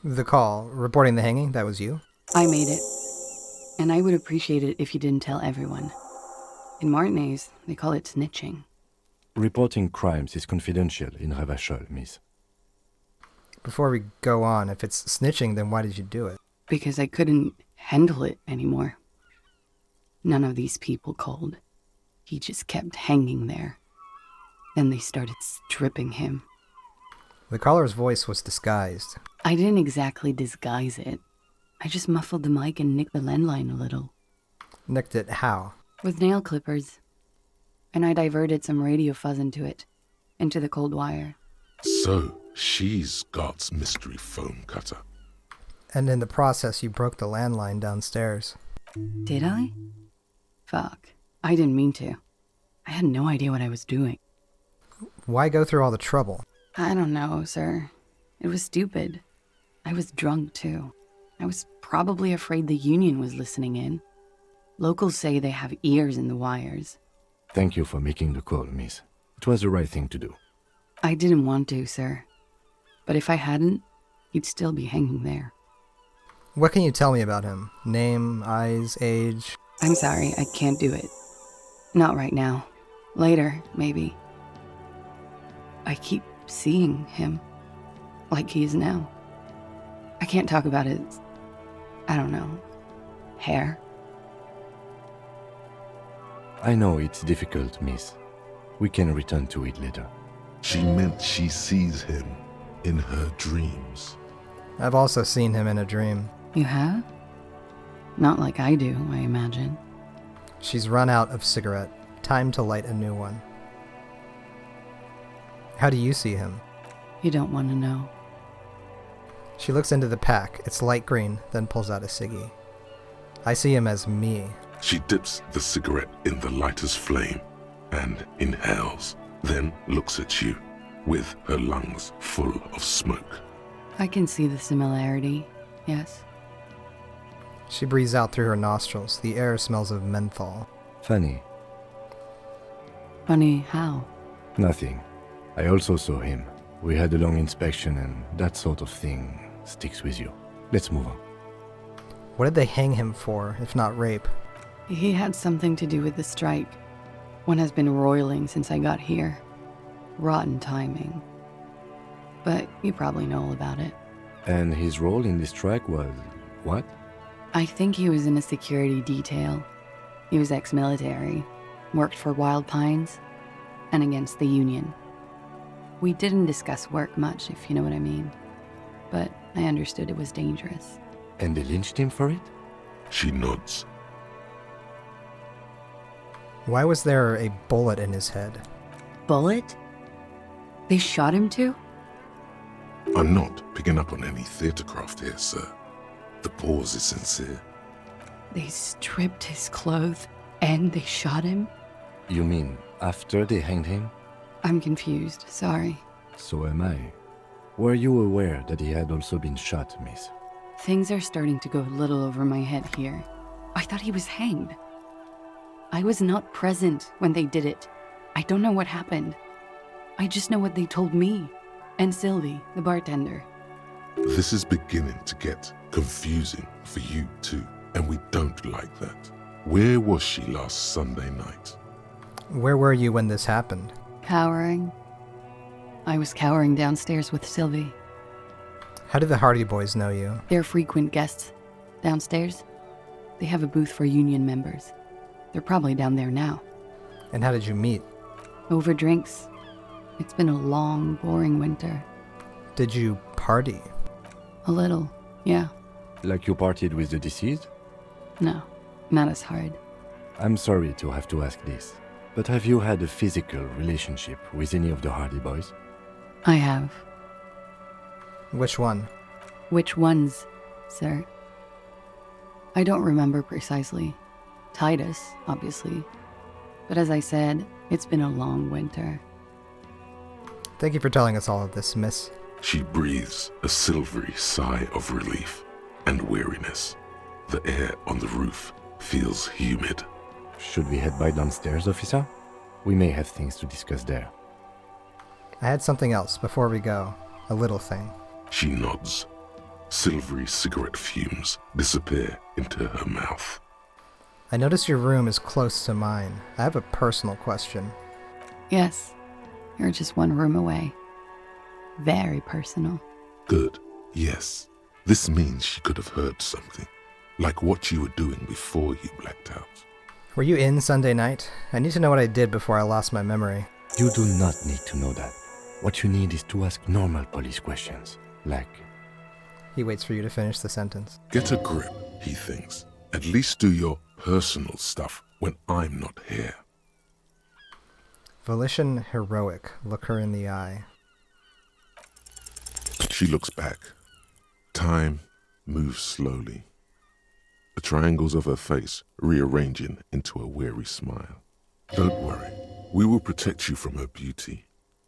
The call, reporting the hanging, that was you? I made it. And I would appreciate it if you didn't tell everyone. In Martinez, they call it snitching. Reporting crimes is confidential in Revachol, miss. Before we go on, if it's snitching, then why did you do it? Because I couldn't handle it anymore. None of these people called. He just kept hanging there. Then they started stripping him. The caller's voice was disguised. I didn't exactly disguise it. I just muffled the mic and nicked the landline a little. Nicked it how? With nail clippers. And I diverted some radio fuzz into it. Into the cold wire. So, she's God's mystery phone cutter. And in the process, you broke the landline downstairs. Did I? Fuck. I didn't mean to. I had no idea what I was doing. Why go through all the trouble? I don't know, sir. It was stupid. I was drunk, too. I was probably afraid the union was listening in. Locals say they have ears in the wires. Thank you for making the call, miss. It was the right thing to do. I didn't want to, sir. But if I hadn't, he'd still be hanging there. What can you tell me about him? Name, eyes, age? I'm sorry, I can't do it. Not right now. Later, maybe. I keep seeing him. Like he is now. I can't talk about his, I don't know, hair. I know it's difficult, miss. We can return to it later. She meant she sees him in her dreams. I've also seen him in a dream. You have? Not like I do, I imagine. She's run out of cigarette. Time to light a new one. How do you see him? You don't want to know. She looks into the pack. It's light green, then pulls out a ciggy. I see him as me. She dips the cigarette in the lighter's flame and inhales, then looks at you with her lungs full of smoke. I can see the similarity, yes. She breathes out through her nostrils. The air smells of menthol. Funny. Funny how? Nothing. I also saw him, We had a long inspection and that sort of thing sticks with you. Let's move on. What did they hang him for, if not rape? He had something to do with the strike. One has been roiling since I got here. Rotten timing. But you probably know all about it. And his role in this strike was what? I think he was in a security detail. He was ex-military, worked for Wild Pines, and against the Union. We didn't discuss work much, if you know what I mean. But I understood it was dangerous. And they lynched him for it? She nods. Why was there a bullet in his head? Bullet? They shot him too? I'm not picking up on any theatrecraft here, sir. The pause is sincere. They stripped his clothes and they shot him? You mean after they hanged him? I'm confused, sorry. So am I. Were you aware that he had also been shot, miss? Things are starting to go a little over my head here. I thought he was hanged. I was not present when they did it. I don't know what happened. I just know what they told me. And Sylvie, the bartender. This is beginning to get confusing for you too, and we don't like that. Where was she last Sunday night? Where were you when this happened? Cowering. I was cowering downstairs with Sylvie. How do the Hardy Boys know you? They're frequent guests. Downstairs, they have a booth for union members. They're probably down there now. And how did you meet? Over drinks. It's been a long, boring winter. Did you party? A little, yeah. Like you partied with the deceased? No, not as hard. I'm sorry to have to ask this, but have you had a physical relationship with any of the Hardy Boys? I have. Which one? Which ones, sir? I don't remember precisely. Titus, obviously. But as I said, it's been a long winter. Thank you for telling us all of this, miss. She breathes a silvery sigh of relief and weariness. The air on the roof feels humid. Should we head by downstairs, officer? We may have things to discuss there. I had something else before we go. A little thing. She nods. Silvery cigarette fumes disappear into her mouth. I notice your room is close to mine. I have a personal question. Yes, you're just one room away. Very personal. Good. Yes. This means she could have heard something. Like what you were doing before you blacked out. Were you in Sunday night? I need to know what I did before I lost my memory. You do not need to know that. What you need is to ask normal police questions. Like... He waits for you to finish the sentence. Get a grip, he thinks. At least do your personal stuff when I'm not here. Volition heroic. Look her in the eye. She looks back. Time moves slowly. The triangles of her face rearranging into a weary smile. Don't worry. We will protect you from her beauty.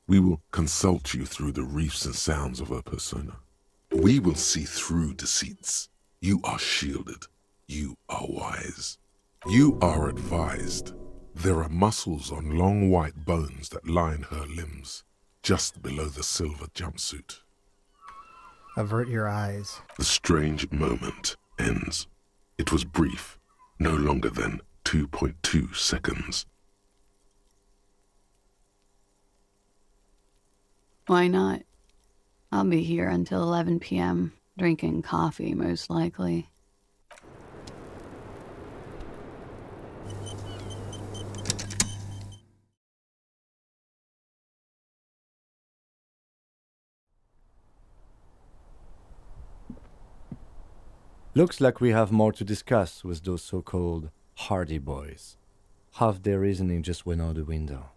We will consult you through the reefs and sounds of her persona. We will see through deceits. You are shielded. You are wise. You are advised. There are muscles on long white bones that line her limbs, just below the silver jumpsuit. Avert your eyes. The strange moment ends. It was brief, no longer than 2.2 seconds. Why not? I'll be here until 11 p.m., drinking coffee, most likely. Looks like we have more to discuss with those so-called Hardy Boys. Half their reasoning just went out the window.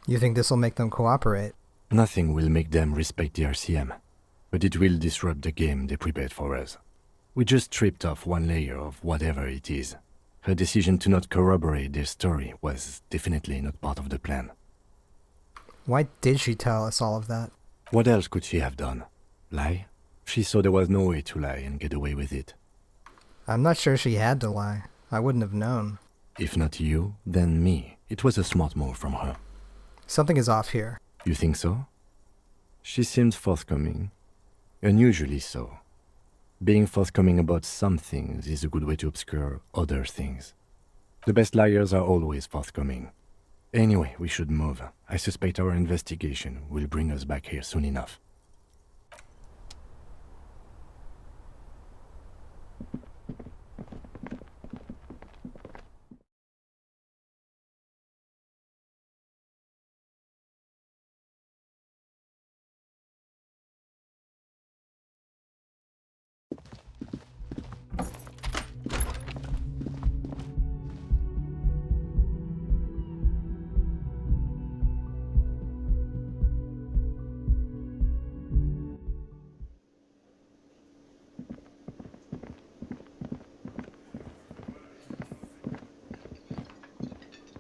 You think this will make them cooperate? Nothing will make them respect the RCM, but it will disrupt the game they prepared for us. We just stripped off one layer of whatever it is. Her decision to not corroborate their story was definitely not part of the plan. Why did she tell us all of that? What else could she have done? Lie? She saw there was no way to lie and get away with it. I'm not sure she had to lie. I wouldn't have known. If not you, then me. It was a smart move from her. Something is off here. You think so? She seemed forthcoming. Unusually so. Being forthcoming about some things is a good way to obscure other things. The best liars are always forthcoming. Anyway, we should move. I suspect our investigation will bring us back here soon enough.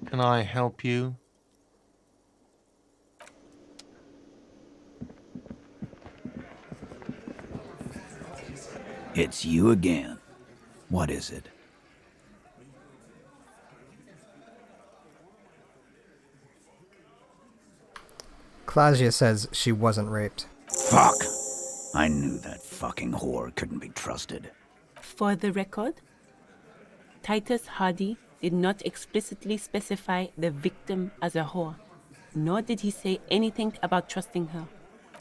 Can I help you? It's you again. What is it? Claudia says she wasn't raped. Fuck! I knew that fucking whore couldn't be trusted. For the record, Titus Hardy did not explicitly specify the victim as a whore, nor did he say anything about trusting her.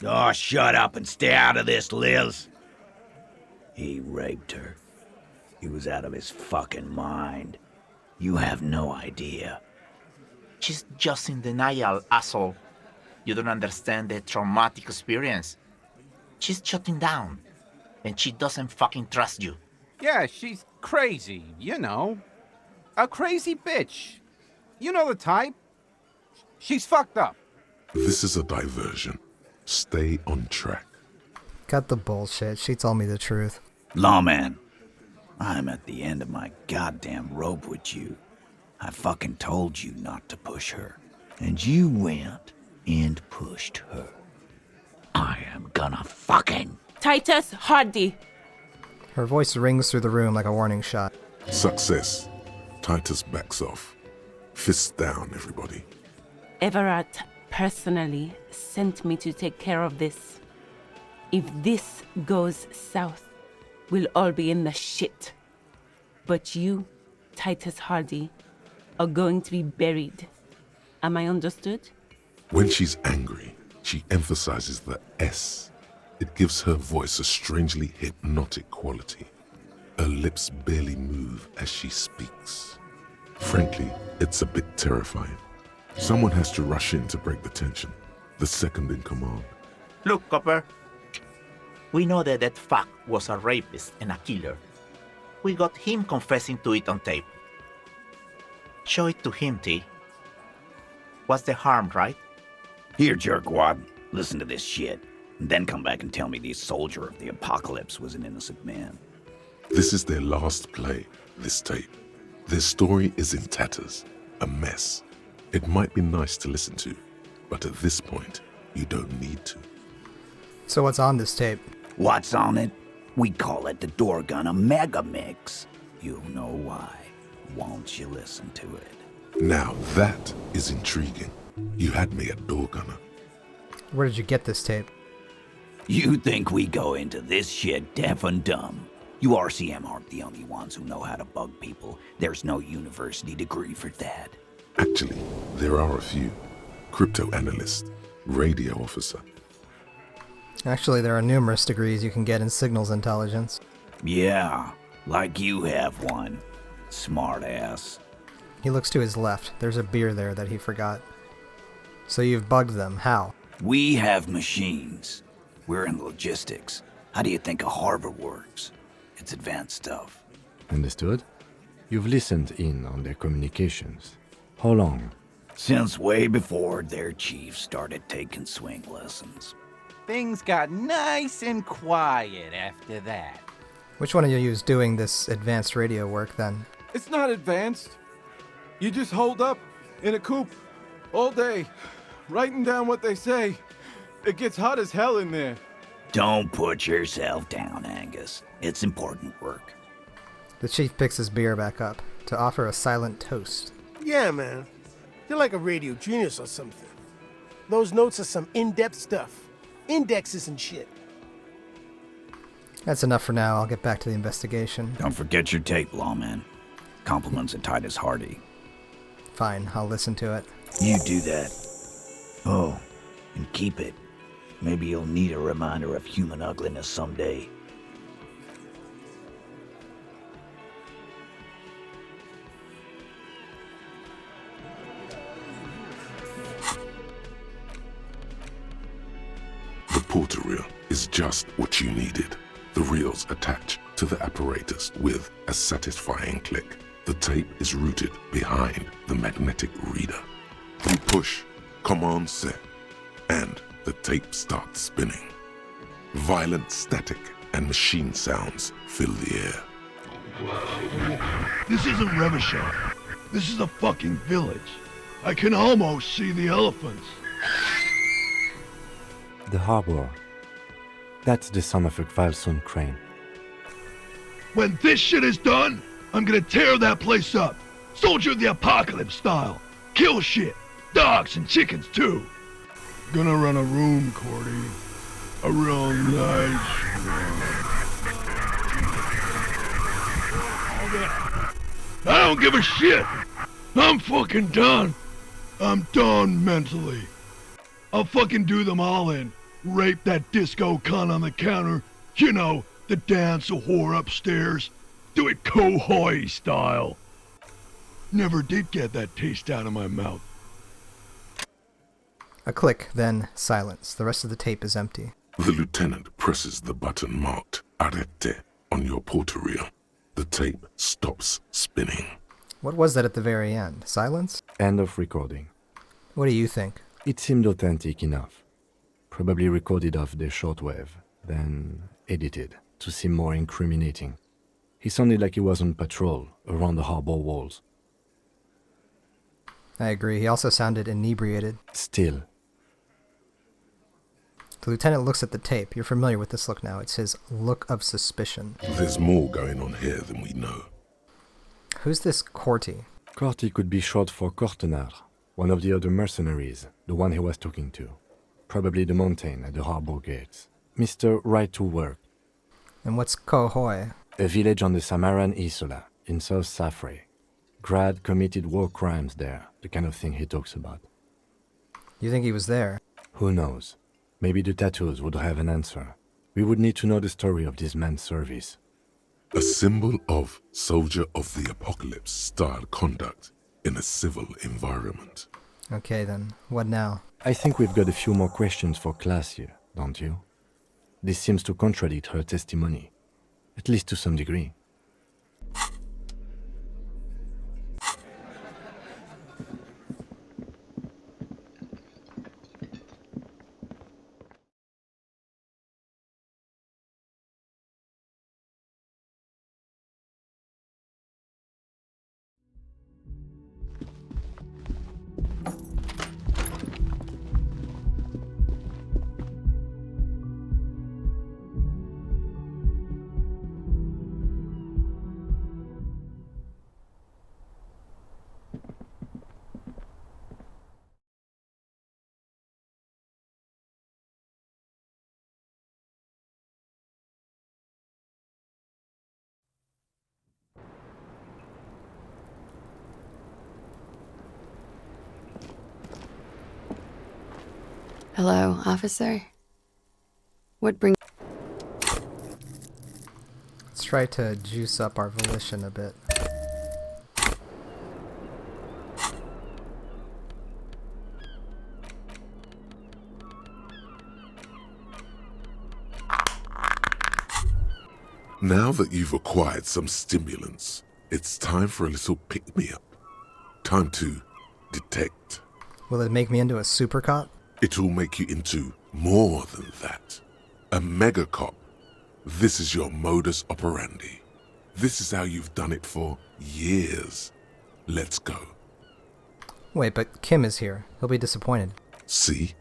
Oh, shut up and stay out of this, Liz. He raped her. He was out of his fucking mind. You have no idea. She's just in denial, asshole. You don't understand the traumatic experience. She's shutting down, and she doesn't fucking trust you. Yeah, she's crazy, you know. A crazy bitch. You know the type. She's fucked up. This is a diversion. Stay on track. Cut the bullshit. She told me the truth. Lawman, I'm at the end of my goddamn rope with you. I fucking told you not to push her. And you went and pushed her. I am gonna fucking... Titus Hardy! Her voice rings through the room like a warning shot. Success. Titus backs off. Fists down, everybody. Everard personally sent me to take care of this. If this goes south, we'll all be in the shit. But you, Titus Hardy, are going to be buried. Am I understood? When she's angry, she emphasizes the S. It gives her voice a strangely hypnotic quality. Her lips barely move as she speaks. Frankly, it's a bit terrifying. Someone has to rush in to break the tension. The second in command. Look, Copper. We know that fuck was a rapist and a killer. We got him confessing to it on tape. Show it to him, T. What's the harm, right? Here, jerkwad, listen to this shit. And then come back and tell me the soldier of the apocalypse was an innocent man. This is their last play, this tape. Their story is in tatters, a mess. It might be nice to listen to, but at this point, you don't need to. So what's on this tape? What's on it? We call it the Door Gunner Mega Mix. You'll know why, won't you listen to it? Now that is intriguing. You had me at Door Gunner. Where did you get this tape? You think we go into this shit deaf and dumb? You RCM aren't the only ones who know how to bug people. There's no university degree for that. Actually, there are a few. Crypto analyst, radio officer. Actually, there are numerous degrees you can get in signals intelligence. Yeah, like you have one. Smart ass. He looks to his left. There's a beer there that he forgot. So you've bugged them. How? We have machines. We're in logistics. How do you think a harbor works? It's advanced stuff. Understood? You've listened in on their communications. How long? Since way before their chief started taking swing lessons. Things got nice and quiet after that. Which one of you is doing this advanced radio work then? It's not advanced. You just hold up in a coop all day, writing down what they say. It gets hot as hell in there. Don't put yourself down, Angus. It's important work. The chief picks his beer back up to offer a silent toast. Yeah, man. You're like a radio genius or something. Those notes are some in-depth stuff. indexes and shit. That's enough for now. I'll get back to the investigation. Don't forget your tape, lawman. Compliments of Titus Hardy. Fine, I'll listen to it. You do that. Oh, and keep it. Maybe you'll need a reminder of human ugliness someday. The porter reel is just what you needed. The reels attach to the apparatus with a satisfying click. The tape is routed behind the magnetic reader. You push Command Set, and the tape starts spinning. Violent static and machine sounds fill the air. This isn't Revachol. This is a fucking village. I can almost see the elephants. The harbor. That's the son of a Kvalson crane. When this shit is done, I'm gonna tear that place up. Soldier of the Apocalypse style. Kill shit. Dogs and chickens too. Gonna run a room, Cordy. A real nice room. I don't give a shit. I'm fucking done. I'm done mentally. I'll fucking do them all in. Rape that disco cunt on the counter. You know, the dance a whore upstairs. Do it Kohoi style. Never did get that taste out of my mouth. A click, then silence. The rest of the tape is empty. The lieutenant presses the button marked Arrete on your porter reel. The tape stops spinning. What was that at the very end? Silence? End of recording. What do you think? It seemed authentic enough. Probably recorded off the shortwave, then edited to seem more incriminating. He sounded like he was on patrol around the harbor walls. I agree. He also sounded inebriated. Still. The lieutenant looks at the tape. You're familiar with this look now. It's his look of suspicion. There's more going on here than we know. Who's this Corty? Corty could be short for Cortenar, one of the other mercenaries, the one he was talking to. Probably the mountain at the harbor gates. Mr. Right to Work. And what's Kohoi? A village on the Samaran Isola, in South Safre. Grad committed war crimes there, the kind of thing he talks about. You think he was there? Who knows? Maybe the tattoos would have an answer. We would need to know the story of this man's service. A symbol of soldier of the apocalypse style conduct in a civil environment. Okay then, what now? I think we've got a few more questions for class here, don't you? This seems to contradict her testimony, at least to some degree. Hello, officer? What brings... Let's try to juice up our volition a bit. Now that you've acquired some stimulants, it's time for a little pick-me-up. Time to detect. Will it make me into a super cop? It'll make you into more than that. A mega cop. This is your modus operandi. This is how you've done it for years. Let's go. Wait, but Kim is here. He'll be disappointed. See?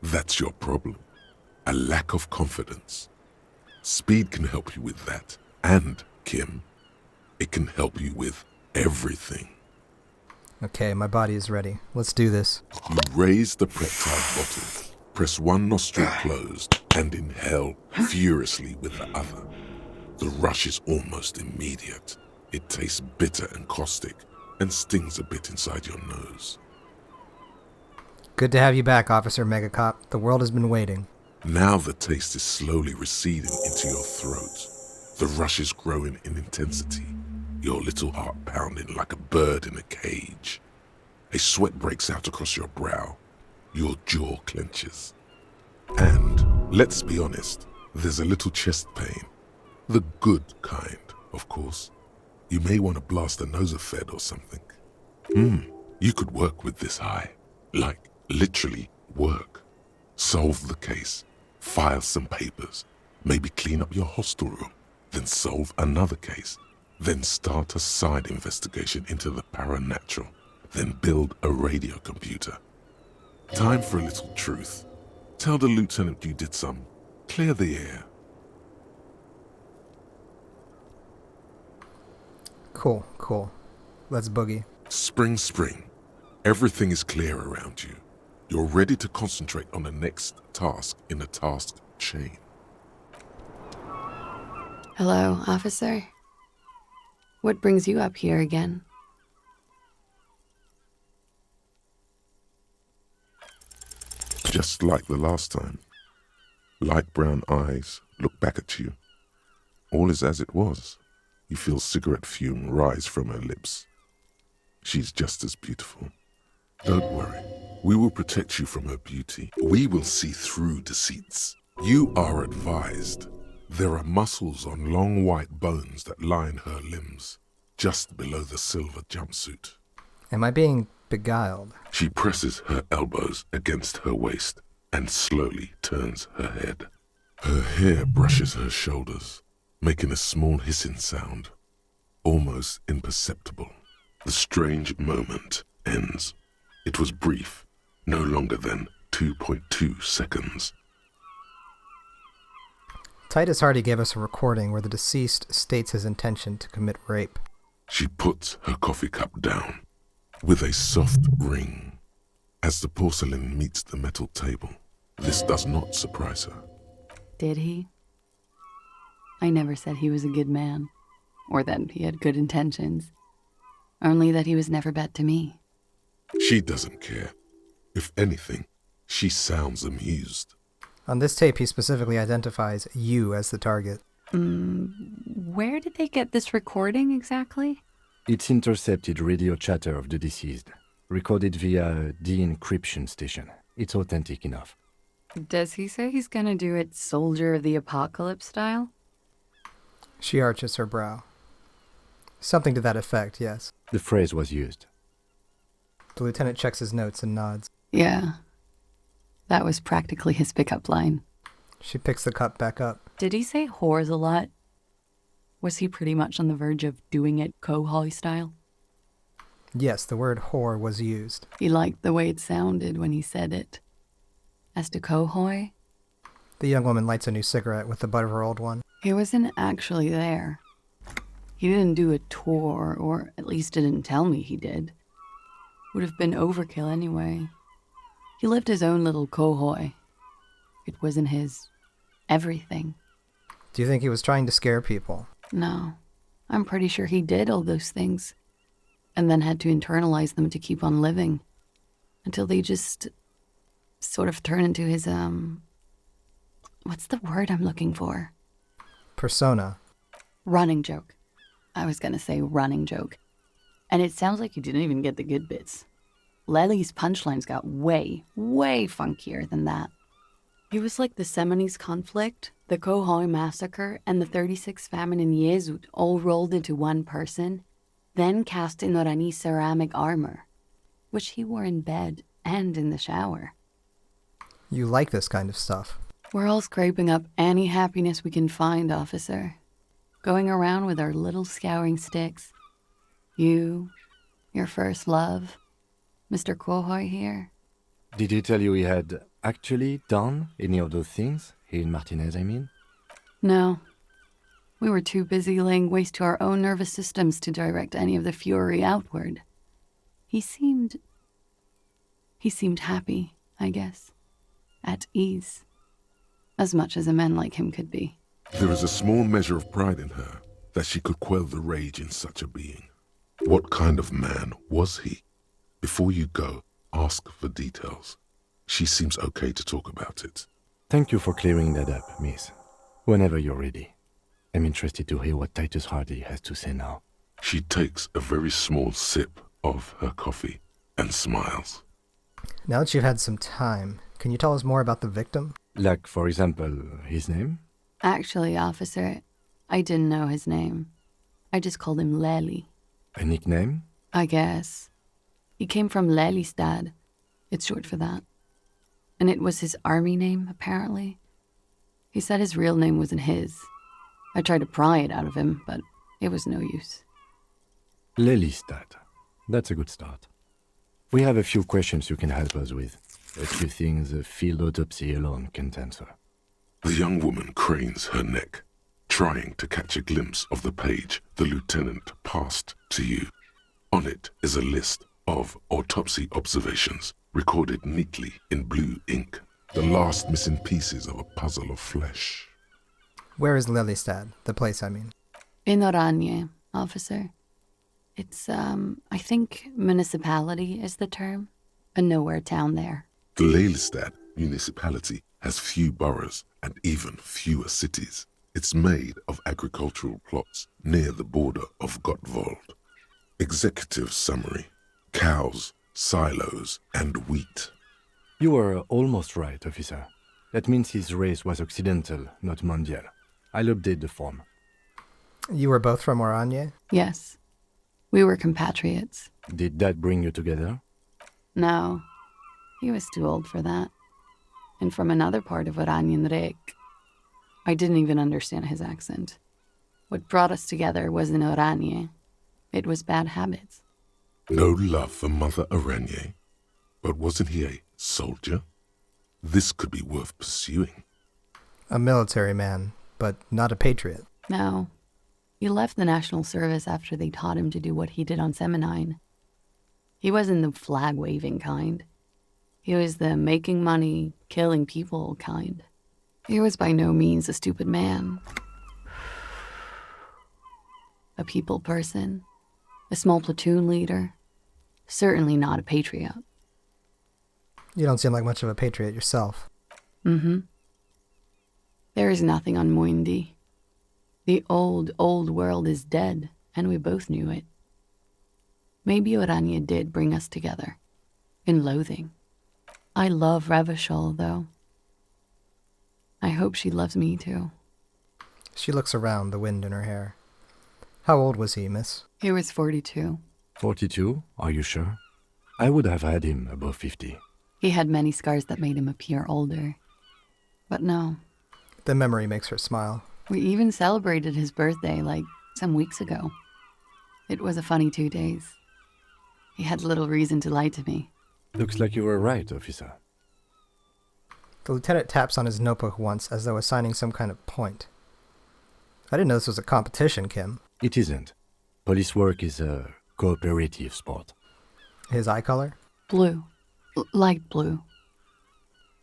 That's your problem. A lack of confidence. Speed can help you with that. And, Kim, it can help you with everything. Okay, my body is ready. Let's do this. You raise the peptide bottle. Press one nostril closed and inhale furiously with the other. The rush is almost immediate. It tastes bitter and caustic and stings a bit inside your nose. Good to have you back, Officer Megacop. The world has been waiting. Now the taste is slowly receding into your throat. The rush is growing in intensity, your little heart pounding like a bird in a cage. A sweat breaks out across your brow. Your jaw clenches. And, let's be honest, there's a little chest pain. The good kind, of course. You may want to blast a nosophed or something. You could work with this high. Like, literally work. Solve the case. File some papers. Maybe clean up your hostel room. Then solve another case. Then start a side investigation into the paranatural. Then build a radio computer. Time for a little truth. Tell the lieutenant you did some. Clear the air. Cool. Let's boogie. Spring. Everything is clear around you. You're ready to concentrate on the next task in the task chain. Hello, officer. What brings you up here again? Just like the last time. Light brown eyes look back at you. All is as it was. You feel cigarette fume rise from her lips. She's just as beautiful. Don't worry. We will protect you from her beauty. We will see through deceits. You are advised. There are muscles on long white bones that line her limbs, just below the silver jumpsuit. Am I being beguiled? She presses her elbows against her waist and slowly turns her head. Her hair brushes her shoulders, making a small hissing sound, almost imperceptible. The strange moment ends. It was brief, no longer than 2.2 seconds. Titus Hardy gave us a recording where the deceased states his intention to commit rape. She puts her coffee cup down with a soft ring. As the porcelain meets the metal table, this does not surprise her. Did he? I never said he was a good man, or that he had good intentions. Only that he was never bad to me. She doesn't care. If anything, she sounds amused. On this tape, he specifically identifies you as the target. Where did they get this recording exactly? It's intercepted radio chatter of the deceased, recorded via a de-encryption station. It's authentic enough. Does he say he's gonna do it Soldier of the Apocalypse style? She arches her brow. Something to that effect, yes. The phrase was used. The lieutenant checks his notes and nods. Yeah. That was practically his pickup line. She picks the cup back up. Did he say whores a lot? Was he pretty much on the verge of doing it Kohoi style? Yes, the word whore was used. He liked the way it sounded when he said it. As to Kohoi? The young woman lights a new cigarette with the butt of her old one. He wasn't actually there. He didn't do a tour, or at least didn't tell me he did. Would have been overkill anyway. He lived his own little Kohoi. It wasn't his everything. Do you think he was trying to scare people? No. I'm pretty sure he did all those things. And then had to internalize them to keep on living. Until they just sort of turn into his, what's the word I'm looking for? Persona. Running joke. I was gonna say running joke. And it sounds like you didn't even get the good bits. Lely's punchlines got way, way funkier than that. He was like the Seminese conflict, the Kohoi massacre, and the 36 famine in Yezut all rolled into one person, then cast in Orani ceramic armor, which he wore in bed and in the shower. You like this kind of stuff. We're all scraping up any happiness we can find, officer. Going around with our little scouring sticks. You, your first love, Mr. Kohoi here. Did he tell you he had actually done any of those things? He and Martinez, I mean? No. We were too busy laying waste to our own nervous systems to direct any of the fury outward. He seemed happy, I guess. at ease. As much as a man like him could be. There is a small measure of pride in her that she could quell the rage in such a being. What kind of man was he? Before you go, ask for details. She seems okay to talk about it. Thank you for clearing that up, miss. Whenever you're ready. I'm interested to hear what Titus Hardy has to say now. She takes a very small sip of her coffee and smiles. Now that you've had some time, can you tell us more about the victim? Like, for example, his name? Actually, officer, I didn't know his name. I just called him Lely. A nickname? I guess. He came from Lelystad. It's short for that. And it was his army name, apparently. He said his real name wasn't his. I tried to pry it out of him, but it was no use. Lelystad. That's a good start. We have a few questions you can help us with. A few things a field autopsy alone can't answer. The young woman cranes her neck, trying to catch a glimpse of the page the lieutenant passed to you. On it is a list of autopsy observations, recorded neatly in blue ink. The last missing pieces of a puzzle of flesh. Where is Lelystad? The place, I mean. In Oranje, officer. It's, I think municipality is the term. A nowhere town there. The Lelystad municipality has few boroughs and even fewer cities. It's made of agricultural plots near the border of Gottwald. Executive summary: cows, silos, and wheat. You were almost right, officer. That means his race was occidental, not mondial. I'll update the form. You were both from Oranje? Yes. We were compatriots. Did that bring you together? No. He was too old for that. And from another part of Oranjenrijk. I didn't even understand his accent. What brought us together wasn't Oranje. It was bad habits. No love for Mother Oranje. But wasn't he a soldier? This could be worth pursuing. A military man, but not a patriot. No. He left the National Service after they taught him to do what he did on Seminine. He wasn't the flag-waving kind. He was the making money, killing people kind. He was by no means a stupid man. A people person. A small platoon leader. Certainly not a patriot. You don't seem like much of a patriot yourself. Mm-hmm. There is nothing on Moindi. The old, old world is dead, and we both knew it. Maybe Oranje did bring us together. In loathing. I love Revachol, though. I hope she loves me, too. She looks around, the wind in her hair. How old was he, miss? He was 42. 42? Are you sure? I would have had him above 50. He had many scars that made him appear older. But no. The memory makes her smile. We even celebrated his birthday, like, some weeks ago. It was a funny 2 days. He had little reason to lie to me. Looks like you were right, officer. The lieutenant taps on his notebook once as though assigning some kind of point. I didn't know this was a competition, Kim. It isn't. Police work is a cooperative sport. His eye color? Blue. Light blue.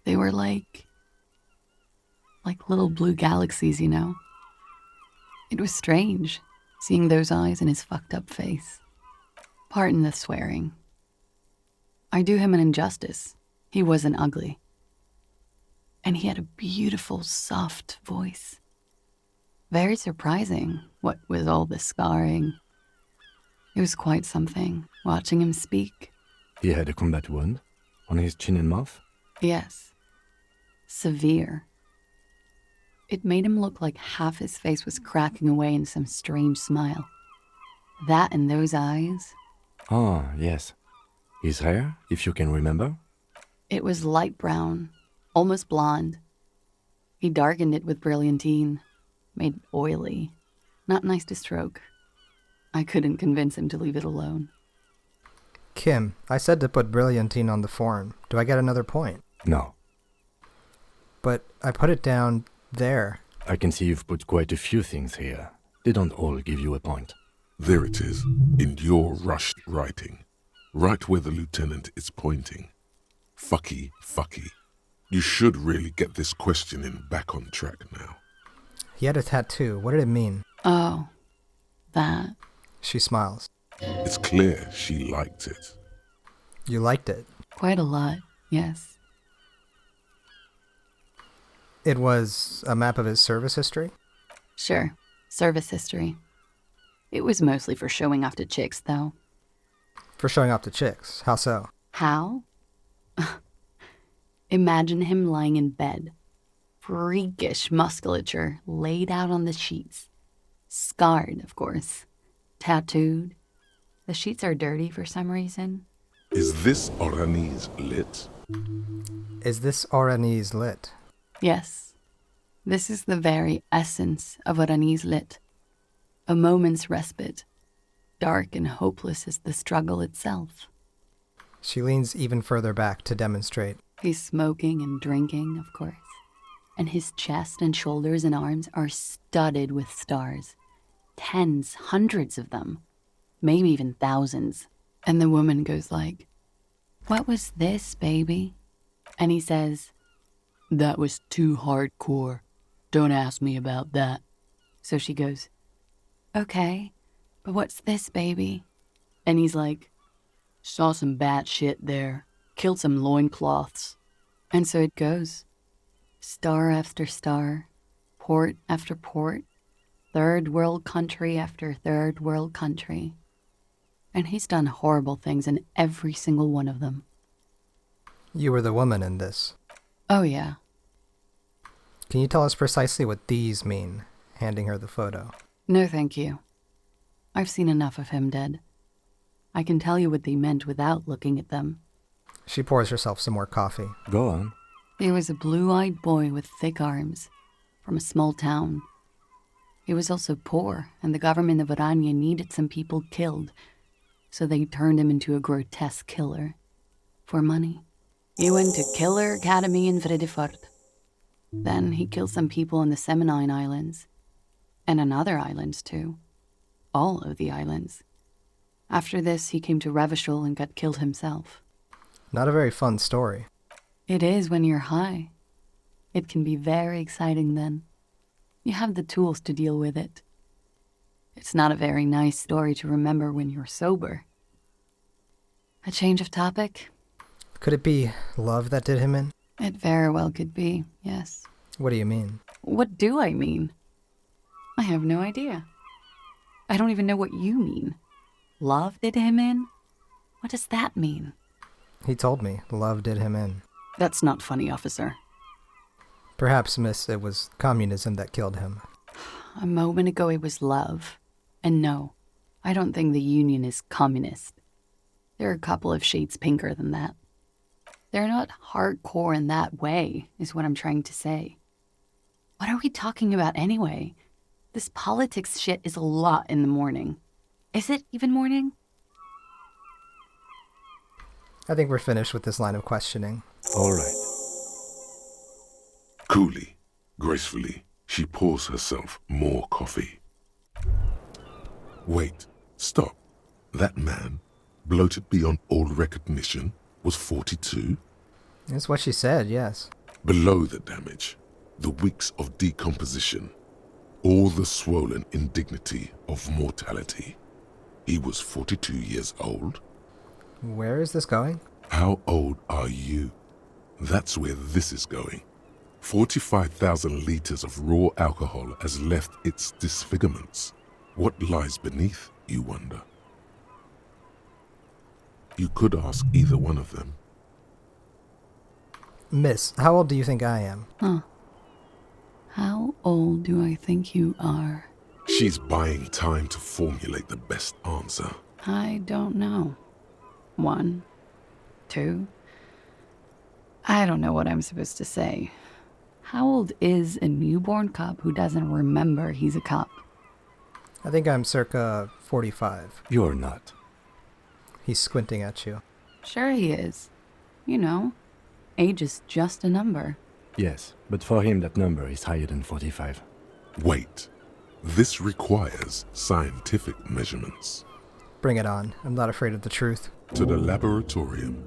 They were like little blue galaxies, you know? It was strange, seeing those eyes in his fucked up face. Pardon the swearing. I do him an injustice. He wasn't ugly. And he had a beautiful, soft voice. Very surprising, what with all the scarring. It was quite something, watching him speak. He had a combat wound on his chin and mouth? Yes. Severe. It made him look like half his face was cracking away in some strange smile. That and those eyes. Ah, yes. His hair, if you can remember? It was light brown, almost blonde. He darkened it with brilliantine, made it oily. Not nice to stroke. I couldn't convince him to leave it alone. Kim, I said to put brilliantine on the form. Do I get another point? No. But I put it down there. I can see you've put quite a few things here. They don't all give you a point. There it is, in your rushed writing. Right where the lieutenant is pointing. Fucky, fucky. You should really get this questioning back on track now. He had a tattoo. What did it mean? Oh, that. She smiles. It's clear she liked it. You liked it? Quite a lot, yes. It was a map of his service history? Sure, service history. It was mostly for showing off to chicks, though. For showing off to chicks? How so? How? Imagine him lying in bed. Freakish musculature laid out on the sheets. Scarred, of course. Tattooed. The sheets are dirty for some reason. Is this Oranese lit? Is this Oranese lit? Yes. This is the very essence of Oranese lit. A moment's respite. Dark and hopeless as the struggle itself. She leans even further back to demonstrate. He's smoking and drinking, of course. And his chest and shoulders and arms are studded with stars. Tens, hundreds of them. Maybe even thousands. And the woman goes like, "What was this, baby?" And he says, "That was too hardcore. Don't ask me about that." So she goes, "Okay, but what's this, baby?" And he's like, "Saw some bat shit there. Killed some loincloths." And so it goes. Star after star, port after port, third world country after third world country. And he's done horrible things in every single one of them. You were the woman in this. Oh, yeah. Can you tell us precisely what these mean? Handing her the photo. No, thank you. I've seen enough of him dead. I can tell you what they meant without looking at them. She pours herself some more coffee. Go on. He was a blue-eyed boy with thick arms, from a small town. He was also poor, and the government of Orania needed some people killed, so they turned him into a grotesque killer. For money. He went to Killer Academy in Vredefort. Then he killed some people on the Seminine Islands. And on other islands, too. All of the islands. After this, he came to Revachol and got killed himself. Not a very fun story. It is when you're high. It can be very exciting then. You have the tools to deal with it. It's not a very nice story to remember when you're sober. A change of topic? Could it be love that did him in? It very well could be, yes. What do you mean? What do I mean? I have no idea. I don't even know what you mean. Love did him in? What does that mean? He told me love did him in. That's not funny, officer. Perhaps, miss, it was communism that killed him. A moment ago it was love. And no, I don't think the Union is communist. They're a couple of shades pinker than that. They're not hardcore in that way, is what I'm trying to say. What are we talking about anyway? This politics shit is a lot in the morning. Is it even morning? I think we're finished with this line of questioning. All right. Coolly, gracefully, she pours herself more coffee. Wait, stop. That man, bloated beyond all recognition, was 42? That's what she said, yes. Below the damage, the weeks of decomposition, all the swollen indignity of mortality. He was 42 years old. Where is this going? How old are you? That's where this is going. 45,000 liters of raw alcohol has left its disfigurements. What lies beneath, you wonder? You could ask either one of them. Miss, how old do you think I am? Huh. How old do I think you are? She's buying time to formulate the best answer. I don't know. 1, 2. I don't know what I'm supposed to say. How old is a newborn cop who doesn't remember he's a cop? I think I'm circa 45. You're not. He's squinting at you. Sure he is. You know, age is just a number. Yes, but for him that number is higher than 45. Wait. This requires scientific measurements. Bring it on. I'm not afraid of the truth. To the laboratorium.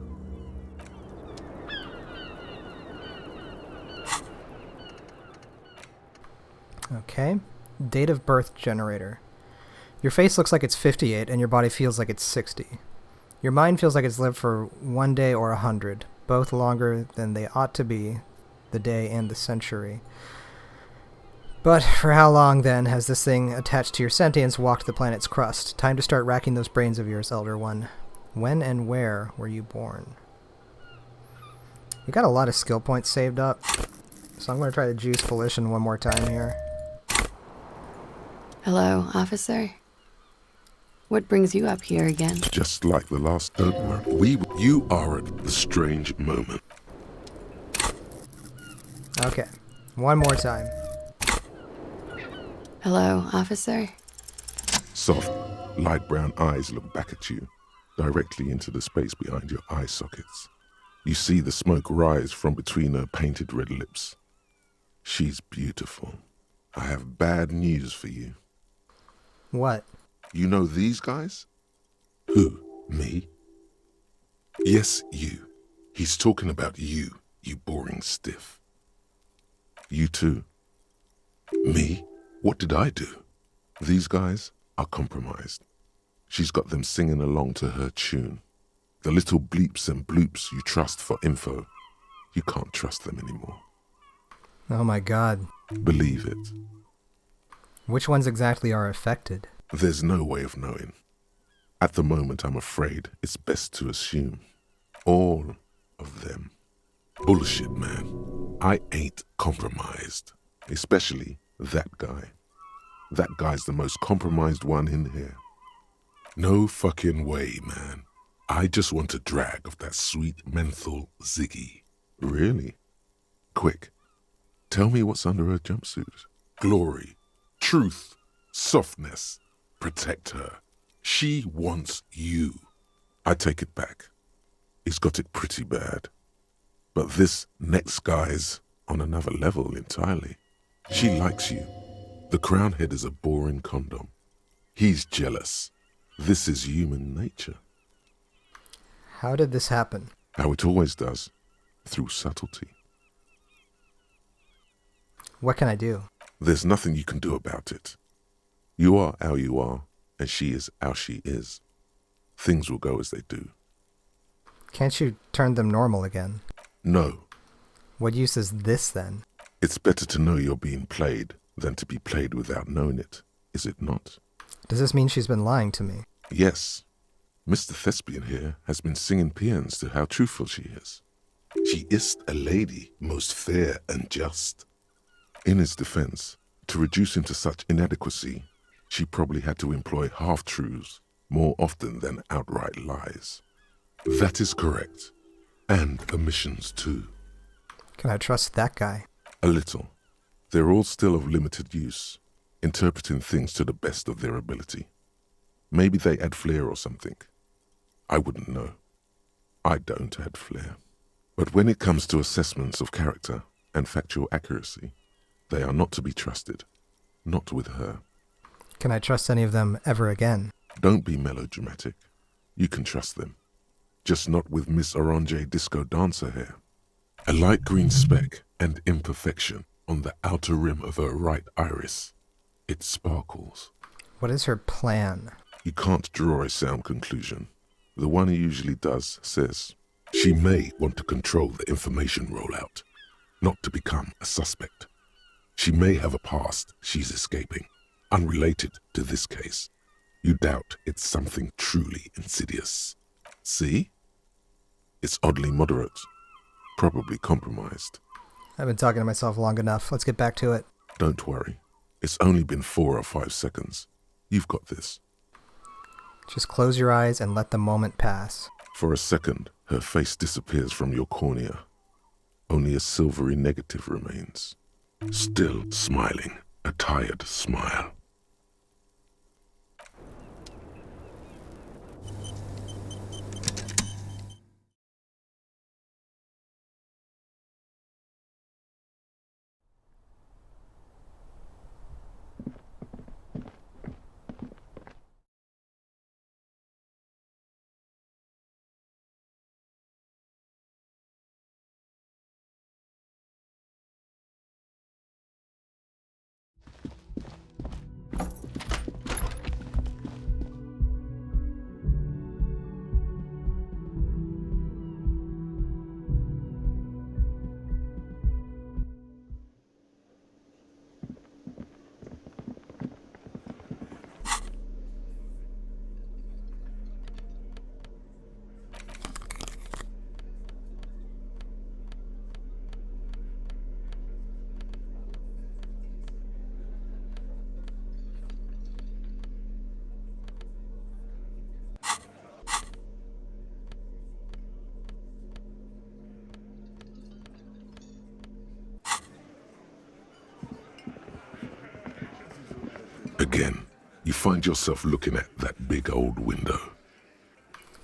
Okay. Date of birth generator. Your face looks like it's 58, and your body feels like it's 60. Your mind feels like it's lived for 1 day or 100, both longer than they ought to be, the day and the century. But for how long, then, has this thing attached to your sentience walked the planet's crust? Time to start racking those brains of yours, Elder One. When and where were you born? We got a lot of skill points saved up, so I'm going to try to juice Volition one more time here. Hello, officer. What brings you up here again? Just like the last, don't worry. You are at the strange moment. Okay, one more time. Hello, officer. Soft, light brown eyes look back at you, directly into the space behind your eye sockets. You see the smoke rise from between her painted red lips. She's beautiful. I have bad news for you. What? You know these guys? Who? Me? Yes, you. He's talking about you, you boring stiff. You too. Me? What did I do? These guys are compromised. She's got them singing along to her tune. The little bleeps and bloops you trust for info, you can't trust them anymore. Oh my god. Believe it. Which ones exactly are affected? There's no way of knowing. At the moment, I'm afraid it's best to assume. All of them. Bullshit, man. I ain't compromised. Especially that guy. That guy's the most compromised one in here. No fucking way, man. I just want a drag of that sweet menthol Ziggy. Really? Quick. Tell me what's under her jumpsuit. Glory. Truth. Softness. Protect her. She wants you. I take it back. He's got it pretty bad. But this next guy's on another level entirely. She likes you. The crown head is a boring condom. He's jealous. This is human nature. How did this happen? How it always does. Through subtlety. What can I do? There's nothing you can do about it. You are how you are, and she is how she is. Things will go as they do. Can't you turn them normal again? No. What use is this, then? It's better to know you're being played than to be played without knowing it, is it not? Does this mean she's been lying to me? Yes. Mr. Thespian here has been singing paeans to how truthful she is. She is a lady, most fair and just. In his defense, to reduce him to such inadequacy, she probably had to employ half-truths more often than outright lies. That is correct. And omissions too. Can I trust that guy? A little. They're all still of limited use, interpreting things to the best of their ability. Maybe they add flair or something. I wouldn't know. I don't add flair. But when it comes to assessments of character and factual accuracy, they are not to be trusted. Not with her. Can I trust any of them ever again? Don't be melodramatic. You can trust them. Just not with Miss Orange Disco Dancer here. A light green speck and imperfection on the outer rim of her right iris. It sparkles. What is her plan? You can't draw a sound conclusion. The one who usually does says, she may want to control the information rollout, not to become a suspect. She may have a past she's escaping, unrelated to this case. You doubt it's something truly insidious. See? It's oddly moderate, probably compromised. I've been talking to myself long enough. Let's get back to it. Don't worry. It's only been 4 or 5 seconds. You've got this. Just close your eyes and let the moment pass. For a second, her face disappears from your cornea. Only a silvery negative remains. Still smiling, a tired smile. Again, you find yourself looking at that big old window.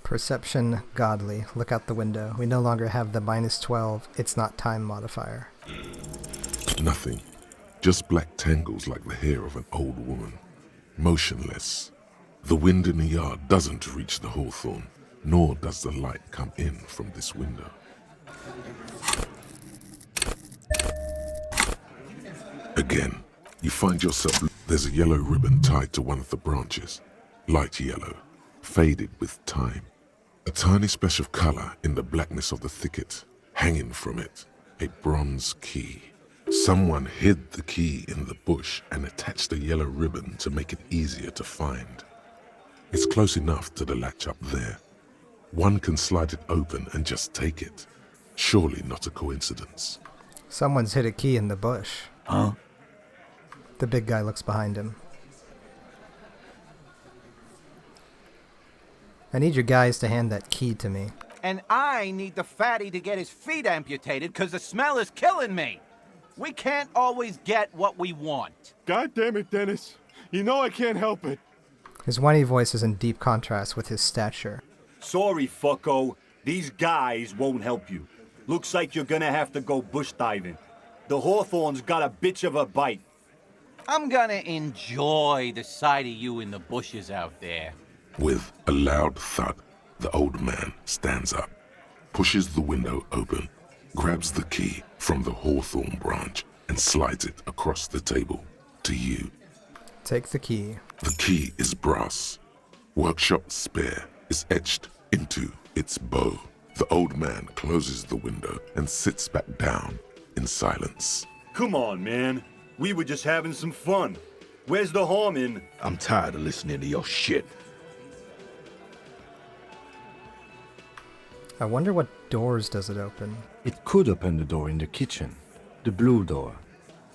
Perception godly. Look out the window. We no longer have the -12 it's not time modifier. Nothing. Just black tangles like the hair of an old woman. Motionless. The wind in the yard doesn't reach the hawthorn, nor does the light come in from this window. Again, you find yourself... There's a yellow ribbon tied to one of the branches. Light yellow, faded with time. A tiny splash of color in the blackness of the thicket. Hanging from it, a bronze key. Someone hid the key in the bush and attached a yellow ribbon to make it easier to find. It's close enough to the latch up there. One can slide it open and just take it. Surely not a coincidence. Someone's hid a key in the bush. Huh? The big guy looks behind him. I need you guys to hand that key to me. And I need the fatty to get his feet amputated because the smell is killing me. We can't always get what we want. God damn it, Dennis. You know I can't help it. His whiny voice is in deep contrast with his stature. Sorry, fucko. These guys won't help you. Looks like you're gonna have to go bush diving. The hawthorn's got a bitch of a bite. I'm gonna enjoy the sight of you in the bushes out there. With a loud thud, the old man stands up, pushes the window open, grabs the key from the hawthorn branch, and slides it across the table to you. Take the key. The key is brass. Workshop spare is etched into its bow. The old man closes the window and sits back down in silence. Come on, man. We were just having some fun. Where's the harm in... I'm tired of listening to your shit. I wonder what doors does it open. It could open the door in the kitchen. The blue door.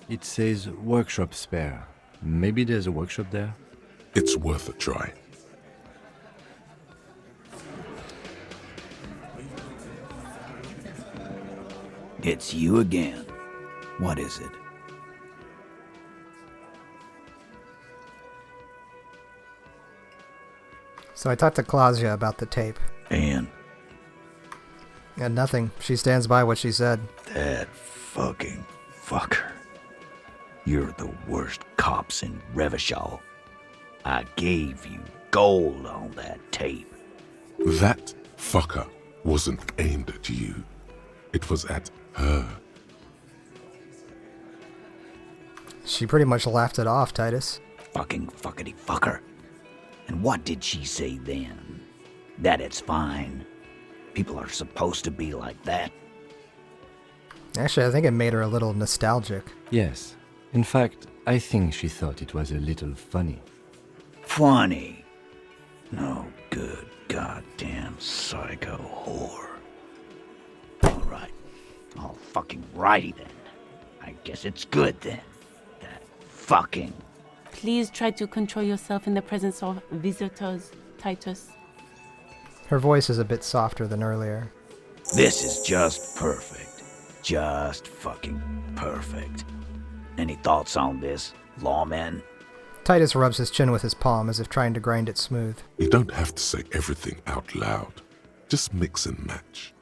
It says workshop spare. Maybe there's a workshop there? It's worth a try. It's you again. What is it? So I talked to Claudia about the tape. And? And nothing. She stands by what she said. That fucking fucker. You're the worst cops in Revachol. I gave you gold on that tape. That fucker wasn't aimed at you. It was at her. She pretty much laughed it off, Titus. Fucking fuckity fucker. And what did she say then? That it's fine. People are supposed to be like that. Actually, I think it made her a little nostalgic. Yes. In fact, I think she thought it was a little funny. Funny? No good goddamn psycho whore. Alright. All fucking righty then. I guess it's good then. That fucking... Please try to control yourself in the presence of visitors, Titus. Her voice is a bit softer than earlier. This is just perfect. Just fucking perfect. Any thoughts on this, lawman? Titus rubs his chin with his palm as if trying to grind it smooth. You don't have to say everything out loud. Just mix and match.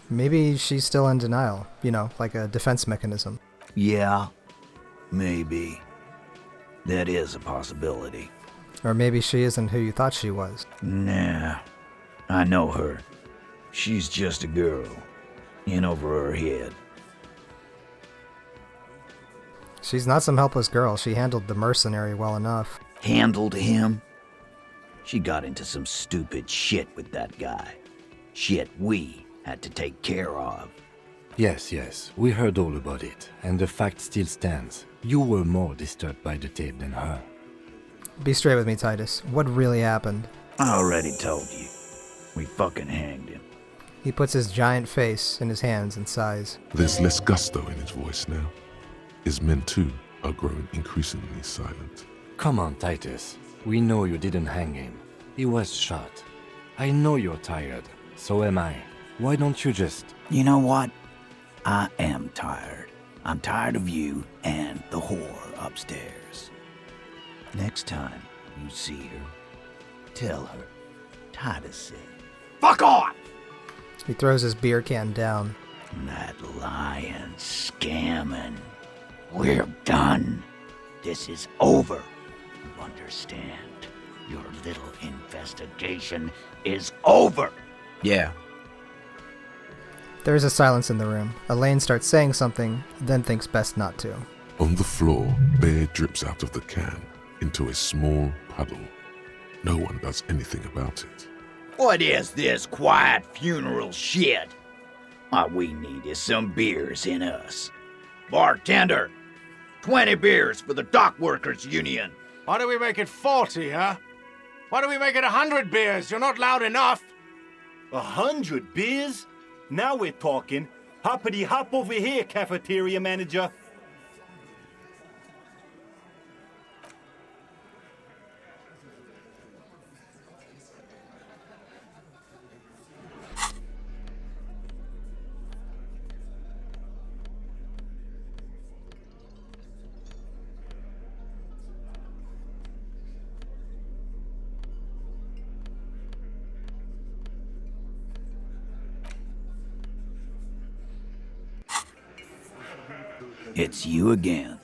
Maybe she's still in denial, you know, like a defense mechanism. Yeah, maybe. That is a possibility. Or maybe she isn't who you thought she was. Nah, I know her. She's just a girl, in over her head. She's not some helpless girl. She handled the mercenary well enough. Handled him? She got into some stupid shit with that guy. Shit we had to take care of. Yes, we heard all about it, and the fact still stands. You were more disturbed by the tape than her. Be straight with me, Titus. What really happened? I already told you. We fucking hanged him. He puts his giant face in his hands and sighs. There's less gusto in his voice now. His men too are growing increasingly silent. Come on, Titus. We know you didn't hang him. He was shot. I know you're tired. So am I. Why don't you just... You know what? I am tired. I'm tired of you and the whore upstairs. Next time you see her, tell her Titus said, "Fuck off!" He throws his beer can down. That lying scamming. We're done. This is over. You understand? Your little investigation is over. Yeah. There is a silence in the room. Elaine starts saying something, then thinks best not to. On the floor, beer drips out of the can into a small puddle. No one does anything about it. What is this quiet funeral shit? All we need is some beers in us. Bartender, 20 beers for the Dock Workers Union. Why do we make it 40, huh? Why do we make it 100 beers? You're not loud enough. 100 beers? Now we're talking. Hoppity hop over here, cafeteria manager. It's you again.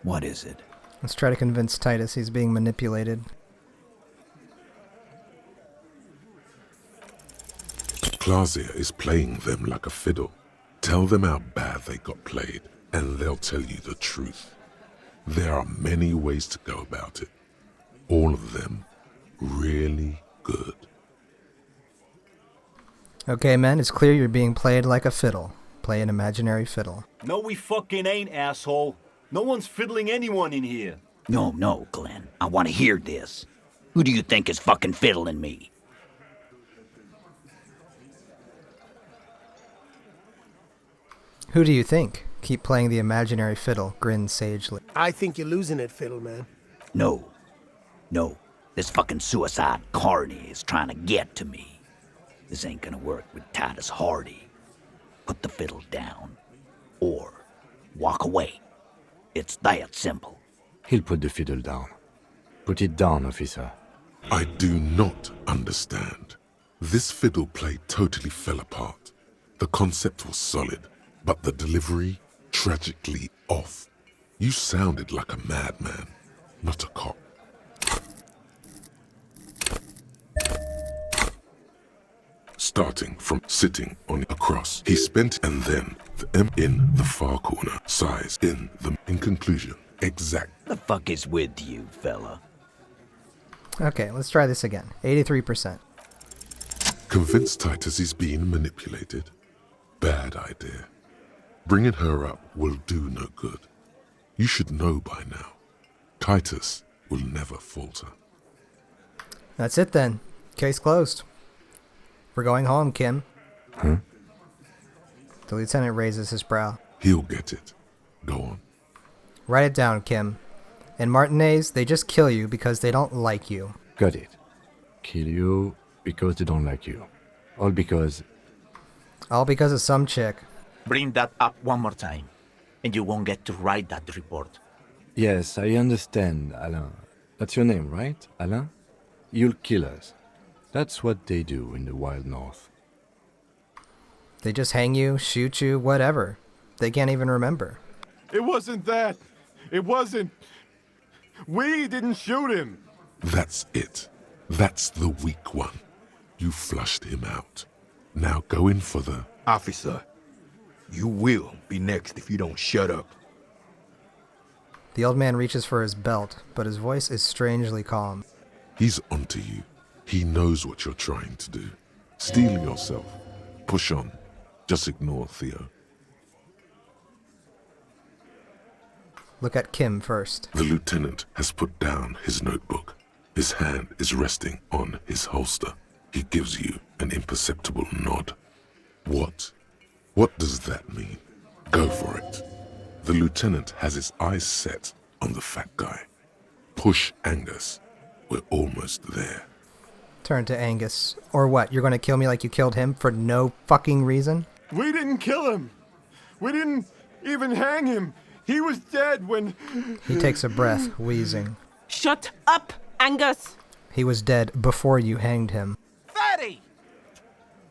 What is it? Let's try to convince Titus he's being manipulated. Clausia is playing them like a fiddle. Tell them how bad they got played, and they'll tell you the truth. There are many ways to go about it. All of them really good. Okay, men, it's clear you're being played like a fiddle. Play an imaginary fiddle. No, we fucking ain't, asshole. No one's fiddling anyone in here. No, Glenn. I want to hear this. Who do you think is fucking fiddling me? Who do you think? Keep playing the imaginary fiddle, grins sagely. I think you're losing it, fiddle man. No. This fucking suicide carny is trying to get to me. This ain't gonna work with Titus Hardy. Put the fiddle down, or walk away. It's that simple. He'll put the fiddle down. Put it down, officer. I do not understand. This fiddle play totally fell apart. The concept was solid, but the delivery tragically off. You sounded like a madman, not a cop. Starting from sitting on a cross, he spent, and then the M in the far corner, size in the, in conclusion, exact. The fuck is with you, fella? Okay, let's try this again. 83%. Convince Titus he's being manipulated. Bad idea. Bringing her up will do no good. You should know by now. Titus will never falter. That's it then. Case closed. We're going home, Kim. Huh? The lieutenant raises his brow. He'll get it. Go on. Write it down, Kim. In Martinez, they just kill you because they don't like you. Got it. Kill you because they don't like you. All because of some chick. Bring that up one more time, and you won't get to write that report. Yes, I understand, Alain. That's your name, right, Alain? You'll kill us. That's what they do in the wild north. They just hang you, shoot you, whatever. They can't even remember. It wasn't that. It wasn't. We didn't shoot him. That's it. That's the weak one. You flushed him out. Now go in for the... Officer, you will be next if you don't shut up. The old man reaches for his belt, but his voice is strangely calm. He's onto you. He knows what you're trying to do. Steel yourself. Push on. Just ignore Theo. Look at Kim first. The lieutenant has put down his notebook. His hand is resting on his holster. He gives you an imperceptible nod. What? What does that mean? Go for it. The lieutenant has his eyes set on the fat guy. Push Angus. We're almost there. Turn to Angus. Or what? You're going to kill me like you killed him for no fucking reason? We didn't kill him. We didn't even hang him. He was dead when... He takes a breath, wheezing. Shut up, Angus! He was dead before you hanged him. Fatty!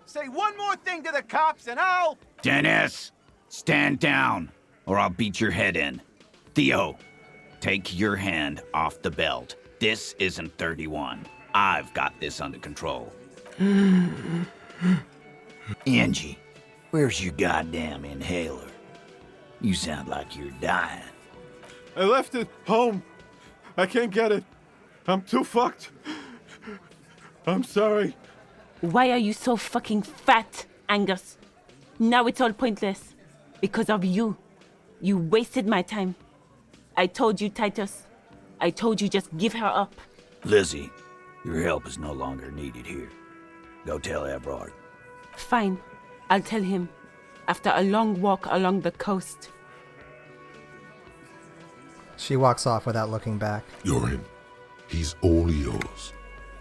Say one more thing to the cops and I'll... Dennis, stand down, or I'll beat your head in. Theo, take your hand off the belt. This isn't 31. I've got this under control. Angie, where's your goddamn inhaler? You sound like you're dying. I left it home. I can't get it. I'm too fucked. I'm sorry. Why are you so fucking fat, Angus? Now it's all pointless. Because of you. You wasted my time. I told you, Titus. I told you just give her up. Lizzie, your help is no longer needed here. Go tell Everard. Fine. I'll tell him. After a long walk along the coast. She walks off without looking back. You're in. He's all yours.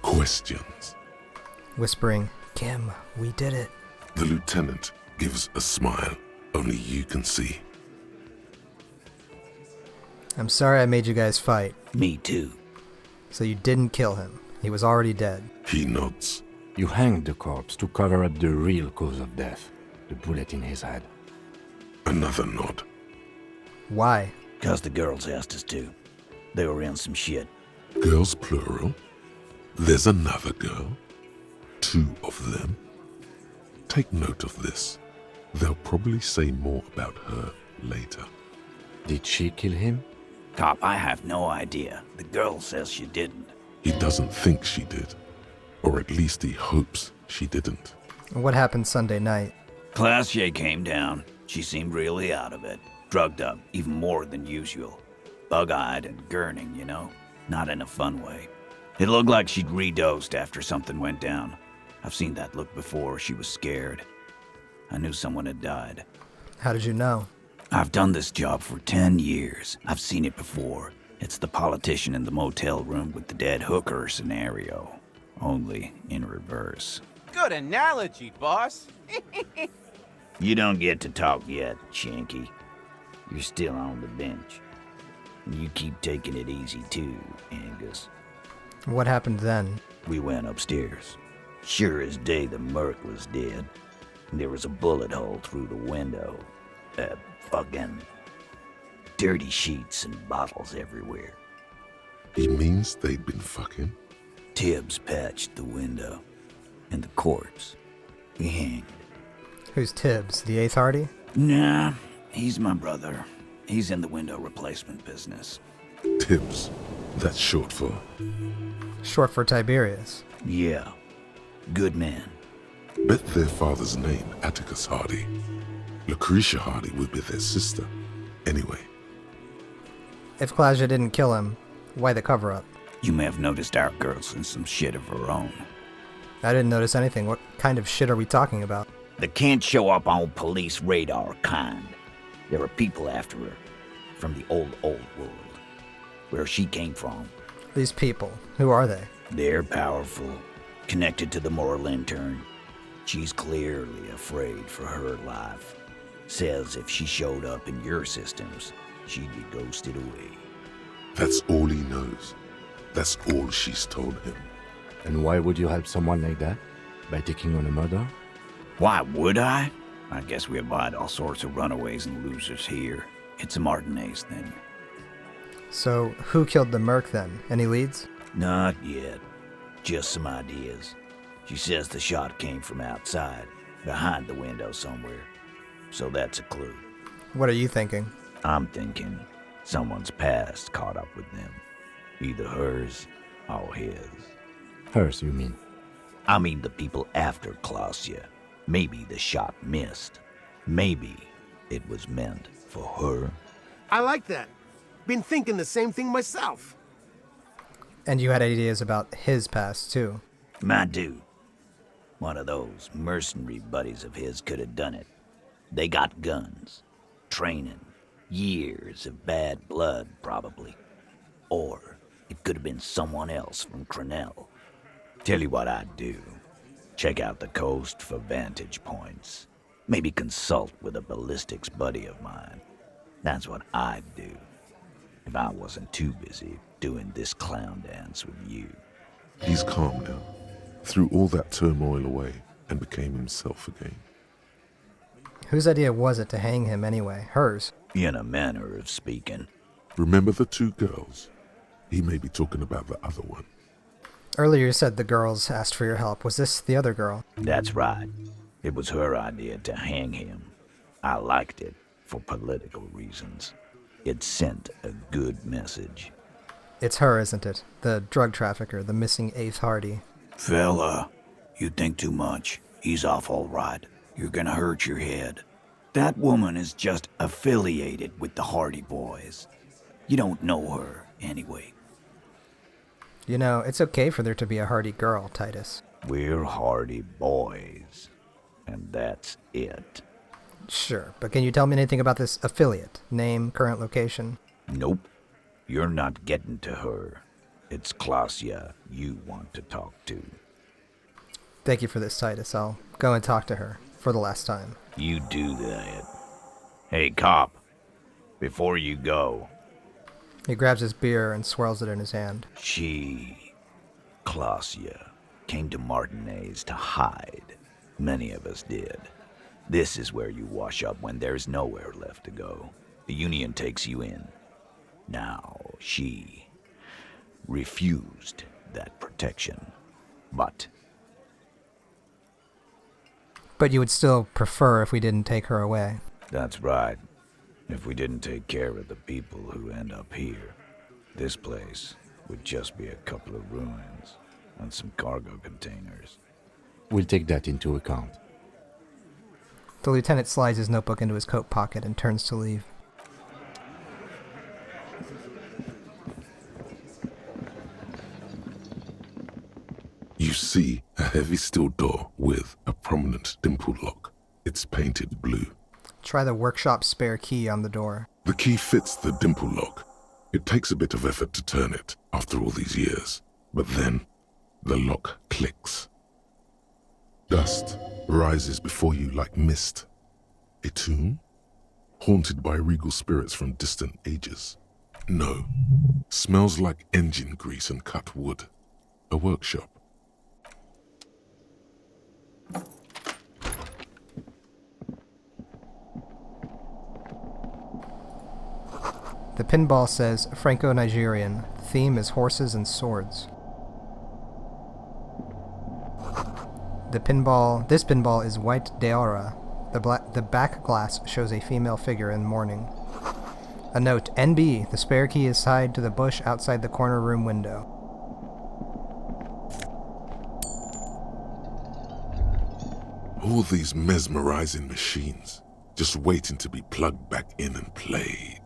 Questions? Whispering, Kim, we did it. The lieutenant gives a smile only you can see. I'm sorry I made you guys fight. Me too. So you didn't kill him. He was already dead. He nods. You hanged the corpse to cover up the real cause of death, the bullet in his head. Another nod. Why? 'Cause the girls asked us to. They were in some shit. Girls plural? There's another girl? 2 of them? Take note of this. They'll probably say more about her later. Did she kill him? Cop, I have no idea. The girl says she didn't. He doesn't think she did. Or at least he hopes she didn't. What happened Sunday night? Classier came down. She seemed really out of it. Drugged up, even more than usual. Bug-eyed and gurning, you know? Not in a fun way. It looked like she'd redosed after something went down. I've seen that look before. She was scared. I knew someone had died. How did you know? I've done this job for 10 years. I've seen it before. It's the politician in the motel room with the dead hooker scenario. Only in reverse. Good analogy, boss. You don't get to talk yet, Shanky. You're still on the bench. You keep taking it easy too, Angus. What happened then? We went upstairs. Sure as day the Merc was dead. There was a bullet hole through the window. Fucking dirty sheets and bottles everywhere. He means they'd been fucking? Tibbs patched the window. And the corpse. We hanged. Who's Tibbs, the 8th Hardy? Nah, he's my brother. He's in the window replacement business. Tibbs. That's short for... Short for Tiberius. Yeah. Good man. Bet their father's name, Atticus Hardy. Lucretia Hardy would be their sister. Anyway. If Claudia didn't kill him, why the cover-up? You may have noticed our girl's in some shit of her own. I didn't notice anything. What kind of shit are we talking about? The can't show up on police radar kind. There are people after her. From the old world. Where she came from. These people, who are they? They're powerful. Connected to the Morlintern. She's clearly afraid for her life. Says if she showed up in your systems, she'd be ghosted away. That's all he knows. That's all she's told him. And why would you help someone like that? By taking on a murder? Why would I? I guess we abide all sorts of runaways and losers here. It's a Martinez thing. So, who killed the Merc then? Any leads? Not yet. Just some ideas. She says the shot came from outside, behind the window somewhere. So that's a clue. What are you thinking? I'm thinking someone's past caught up with them. Either hers or his. Hers, you mean? I mean the people after Claudia. Maybe the shot missed. Maybe it was meant for her. I like that. Been thinking the same thing myself. And you had ideas about his past, too. My dude. One of those mercenary buddies of his could have done it. They got guns, training, years of bad blood, probably. Or it could have been someone else from Crenell. Tell you what I'd do. Check out the coast for vantage points. Maybe consult with a ballistics buddy of mine. That's what I'd do if I wasn't too busy doing this clown dance with you. He's calm now, threw all that turmoil away, and became himself again. Whose idea was it to hang him anyway? Hers. In a manner of speaking. Remember the two girls? He may be talking about the other one. Earlier you said the girls asked for your help. Was this the other girl? That's right. It was her idea to hang him. I liked it for political reasons. It sent a good message. It's her, isn't it? The drug trafficker, the missing 8th Hardy. Fella, you think too much. He's off all right. You're gonna hurt your head. That woman is just affiliated with the Hardy boys. You don't know her, anyway. You know, it's okay for there to be a Hardy girl, Titus. We're Hardy boys. And that's it. Sure, but can you tell me anything about this affiliate? Name, current location? Nope. You're not getting to her. It's Klasia you want to talk to. Thank you for this, Titus. I'll go and talk to her for the last time. You do that. Hey, cop. Before you go. He grabs his beer and swirls it in his hand. She, Klasia, came to Martinez to hide. Many of us did. This is where you wash up when there's nowhere left to go. The Union takes you in. Now, she refused that protection. But you would still prefer if we didn't take her away. That's right. If we didn't take care of the people who end up here, this place would just be a couple of ruins and some cargo containers. We'll take that into account. The lieutenant slides his notebook into his coat pocket and turns to leave. You see a heavy steel door with a prominent dimple lock. It's painted blue. Try the workshop spare key on the door. The key fits the dimple lock. It takes a bit of effort to turn it after all these years, but then the lock clicks. Dust rises before you like mist. A tomb? Haunted by regal spirits from distant ages. No. Smells like engine grease and cut wood. A workshop. The pinball says Franco-Nigerian. Theme is horses and swords. This pinball is white Deora. The back glass shows a female figure in mourning. A note, NB, the spare key is tied to the bush outside the corner room window. All these mesmerizing machines, just waiting to be plugged back in and played.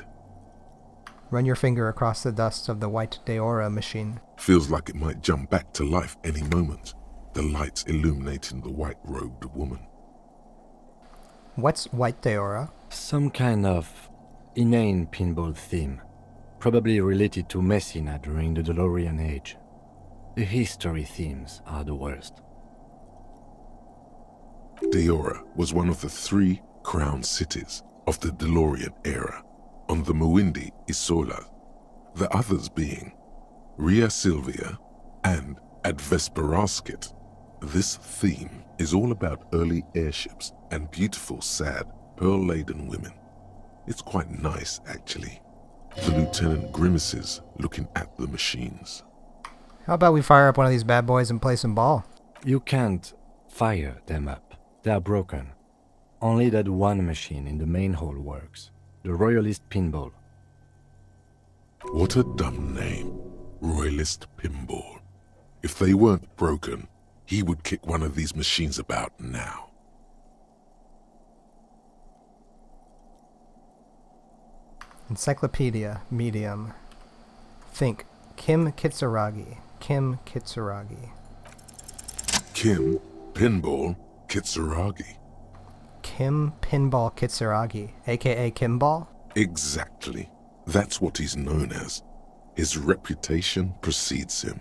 Run your finger across the dust of the white Deora machine. Feels like it might jump back to life any moment. The lights illuminating the white-robed woman. What's white Deora? Some kind of inane pinball theme. Probably related to Messina during the DeLorean age. The history themes are the worst. Deora was one of the 3 crown cities of the DeLorean era, on the Muindi Isola, the others being Ria Silvia and Advesperasket. This theme is all about early airships and beautiful, sad, pearl-laden women. It's quite nice, actually. The lieutenant grimaces looking at the machines. How about we fire up one of these bad boys and play some ball? You can't fire them up. They are broken. Only that one machine in the main hall works. The Royalist Pinball. What a dumb name. Royalist Pinball. If they weren't broken, he would kick one of these machines about now. Encyclopedia, medium. Think, Kim Kitsuragi. Kim Kitsuragi. Kim Pinball Kitsuragi. Kim Pinball Kitsuragi, aka Kimball? Exactly. That's what he's known as. His reputation precedes him.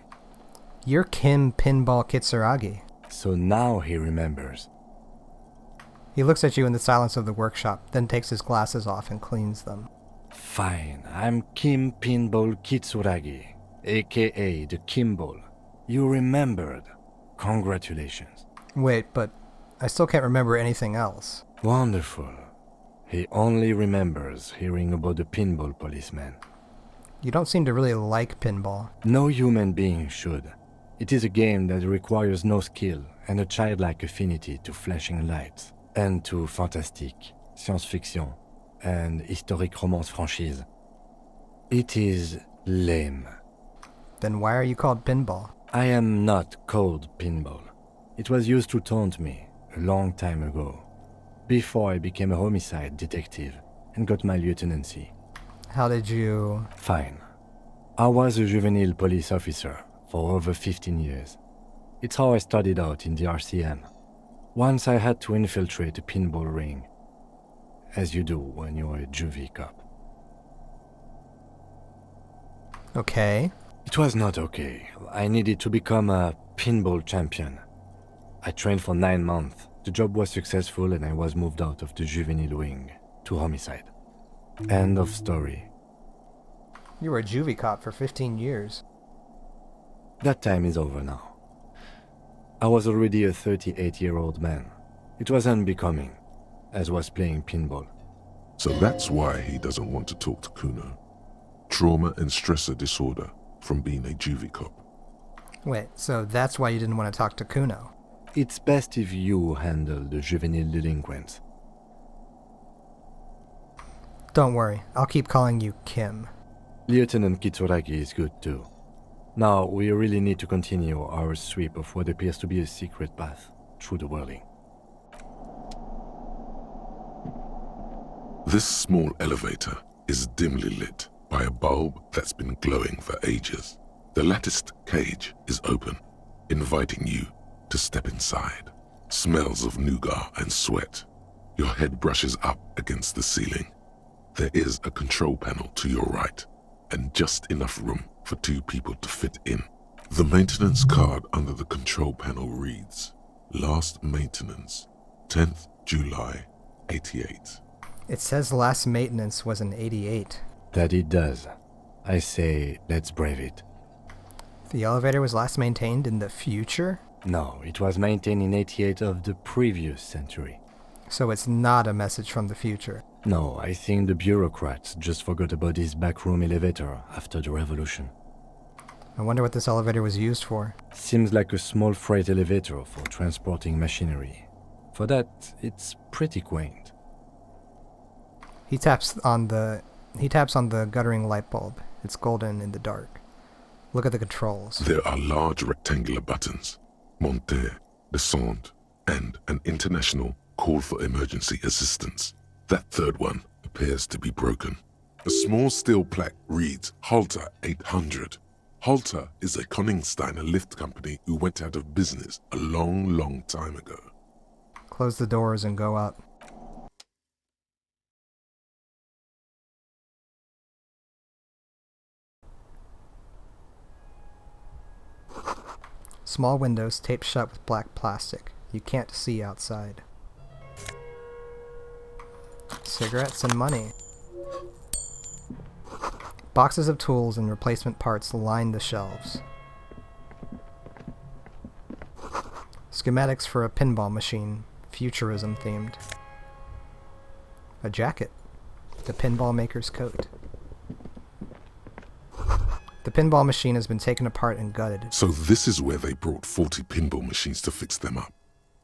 You're Kim Pinball Kitsuragi. So now he remembers. He looks at you in the silence of the workshop, then takes his glasses off and cleans them. Fine, I'm Kim Pinball Kitsuragi, aka the Kimball. You remembered. Congratulations. Wait, but I still can't remember anything else. Wonderful. He only remembers hearing about the pinball policeman. You don't seem to really like pinball. No human being should. It is a game that requires no skill and a childlike affinity to flashing lights and to fantastique, science-fiction, and historic romance franchise. It is lame. Then why are you called pinball? I am not called pinball. It was used to taunt me a long time ago, before I became a homicide detective and got my lieutenancy. How did you... Fine. I was a juvenile police officer for over 15 years. It's how I started out in the RCM. Once I had to infiltrate a pinball ring, as you do when you're a juvie cop. Okay. It was not okay. I needed to become a pinball champion. I trained for 9 months. The job was successful and I was moved out of the juvenile wing to homicide. End of story. You were a juvie cop for 15 years. That time is over now. I was already a 38-year-old man. It was unbecoming, as was playing pinball. So that's why he doesn't want to talk to Kuno. Trauma and stressor disorder from being a juvie cop. Wait, so that's why you didn't want to talk to Kuno? It's best if you handle the juvenile delinquents. Don't worry, I'll keep calling you Kim. Lieutenant Kitsuragi is good too. Now, we really need to continue our sweep of what appears to be a secret path through the whirling. This small elevator is dimly lit by a bulb that's been glowing for ages. The latticed cage is open, inviting you to step inside. Smells of nougat and sweat. Your head brushes up against the ceiling. There is a control panel to your right, and just enough room for 2 people to fit in. The maintenance card under the control panel reads, Last maintenance, 10th July, 88. It says last maintenance was in 88. That it does. I say, let's brave it. The elevator was last maintained in the future? No, it was maintained in 88 of the previous century. So it's not a message from the future? No, I think the bureaucrats just forgot about this backroom elevator after the revolution. I wonder what this elevator was used for. Seems like a small freight elevator for transporting machinery. For that, it's pretty quaint. He taps on the guttering light bulb. It's golden in the dark. Look at the controls. There are large rectangular buttons. Monter, descend, and an international call for emergency assistance. That third one appears to be broken. A small steel plaque reads Halter 800. Halter is a Koningsteiner lift company who went out of business a long time ago. Close the doors and go up. Small windows taped shut with black plastic. You can't see outside. Cigarettes and money. Boxes of tools and replacement parts line the shelves. Schematics for a pinball machine, futurism themed. A jacket. The pinball maker's coat. The pinball machine has been taken apart and gutted. So this is where they brought 40 pinball machines to fix them up.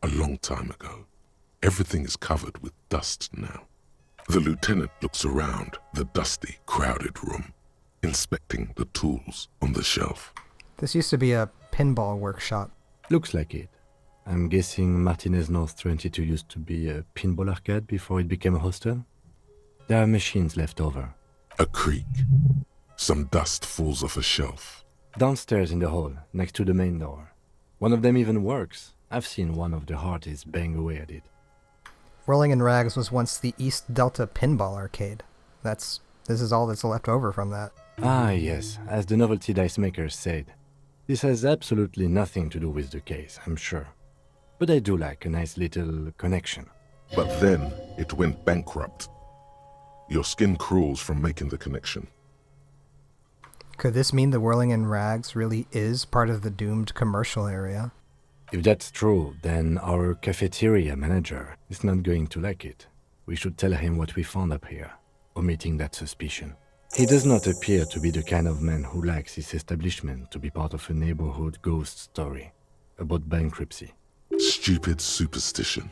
A long time ago. Everything is covered with dust now. The lieutenant looks around the dusty, crowded room, inspecting the tools on the shelf. This used to be a pinball workshop. Looks like it. I'm guessing Martinez North 22 used to be a pinball arcade before it became a hostel? There are machines left over. A creak. Some dust falls off a shelf. Downstairs in the hall, next to the main door. One of them even works. I've seen one of the Hardies bang away at it. Rolling in Rags was once the East Delta Pinball Arcade. This is all that's left over from that. Ah, yes, as the novelty dice makers said. This has absolutely nothing to do with the case, I'm sure. But I do like a nice little connection. But then it went bankrupt. Your skin crawls from making the connection. Could this mean the Whirling in Rags really is part of the doomed commercial area? If that's true, then our cafeteria manager is not going to like it. We should tell him what we found up here, omitting that suspicion. He does not appear to be the kind of man who likes his establishment to be part of a neighborhood ghost story about bankruptcy. Stupid superstition.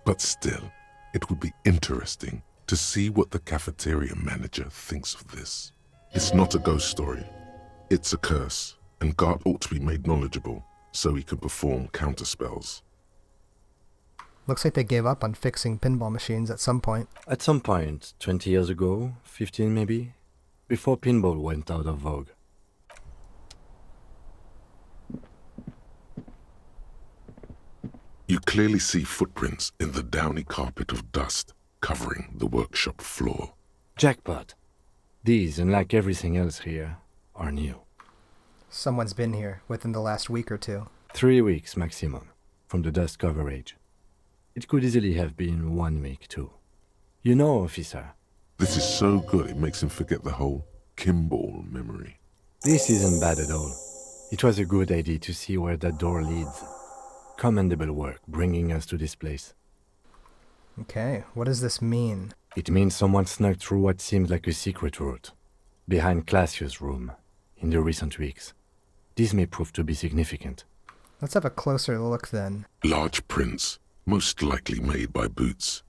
But still, it would be interesting to see what the cafeteria manager thinks of this. It's not a ghost story. It's a curse, and Gart ought to be made knowledgeable so he can perform counterspells. Looks like they gave up on fixing pinball machines at some point. At some point, 20 years ago, 15 maybe, before pinball went out of vogue. You clearly see footprints in the downy carpet of dust covering the workshop floor. Jackpot. These, unlike everything else here, are new. Someone's been here within the last week or two. 3 weeks maximum, from the dust coverage. It could easily have been 1 week too. You know, officer. This is so good it makes him forget the whole Kimball memory. This isn't bad at all. It was a good idea to see where that door leads. Commendable work bringing us to this place. Okay, what does this mean? It means someone snuck through what seems like a secret route, behind Classius' room, in the recent weeks. This may prove to be significant. Let's have a closer look then. Large prints, most likely made by Boots.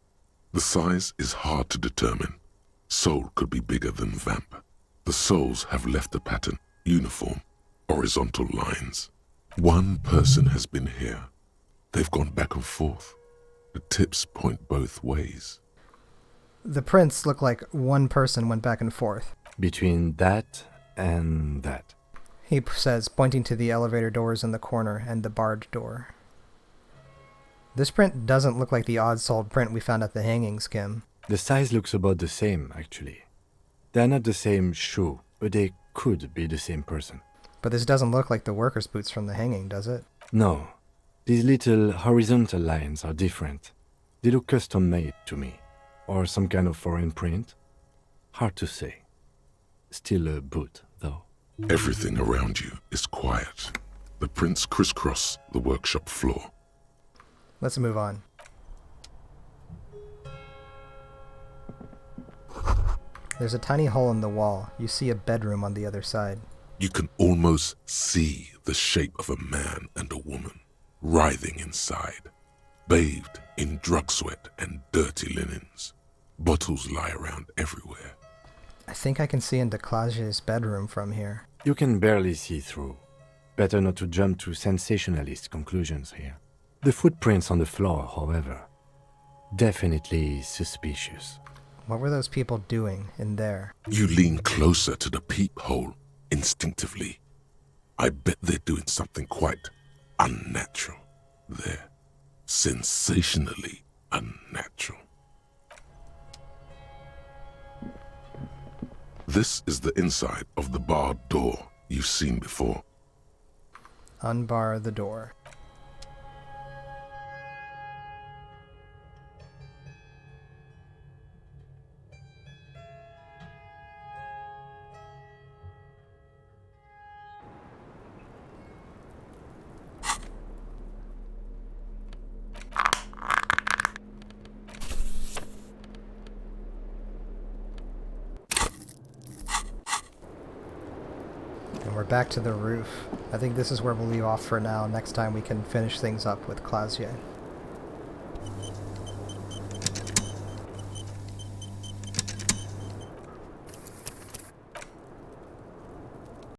The size is hard to determine. Sole could be bigger than Vamp. The soles have left a pattern, uniform, horizontal lines. One person has been here. They've gone back and forth. The tips point both ways. The prints look like one person went back and forth. Between that and that. He says, pointing to the elevator doors in the corner and the barred door. This print doesn't look like the odd-soled print we found at the hangings, Kim. The size looks about the same, actually. They're not the same shoe, but they could be the same person. But this doesn't look like the workers' boots from the hanging, does it? No. These little horizontal lines are different. They look custom-made to me. Or some kind of foreign print. Hard to say. Still a boot, though. Everything around you is quiet. The prints crisscross the workshop floor. Let's move on. There's a tiny hole in the wall. You see a bedroom on the other side. You can almost see the shape of a man and a woman writhing inside, bathed in drug sweat and dirty linens. Bottles lie around everywhere. I think I can see into Claudia's bedroom from here. You can barely see through. Better not to jump to sensationalist conclusions here. The footprints on the floor, however, definitely suspicious. What were those people doing in there? You lean closer to the peephole instinctively. I bet they're doing something quite unnatural. They're sensationally unnatural. This is the inside of the barred door you've seen before. Unbar the door. And we're back to the roof. I think this is where we'll leave off for now. Next time we can finish things up with Claudia.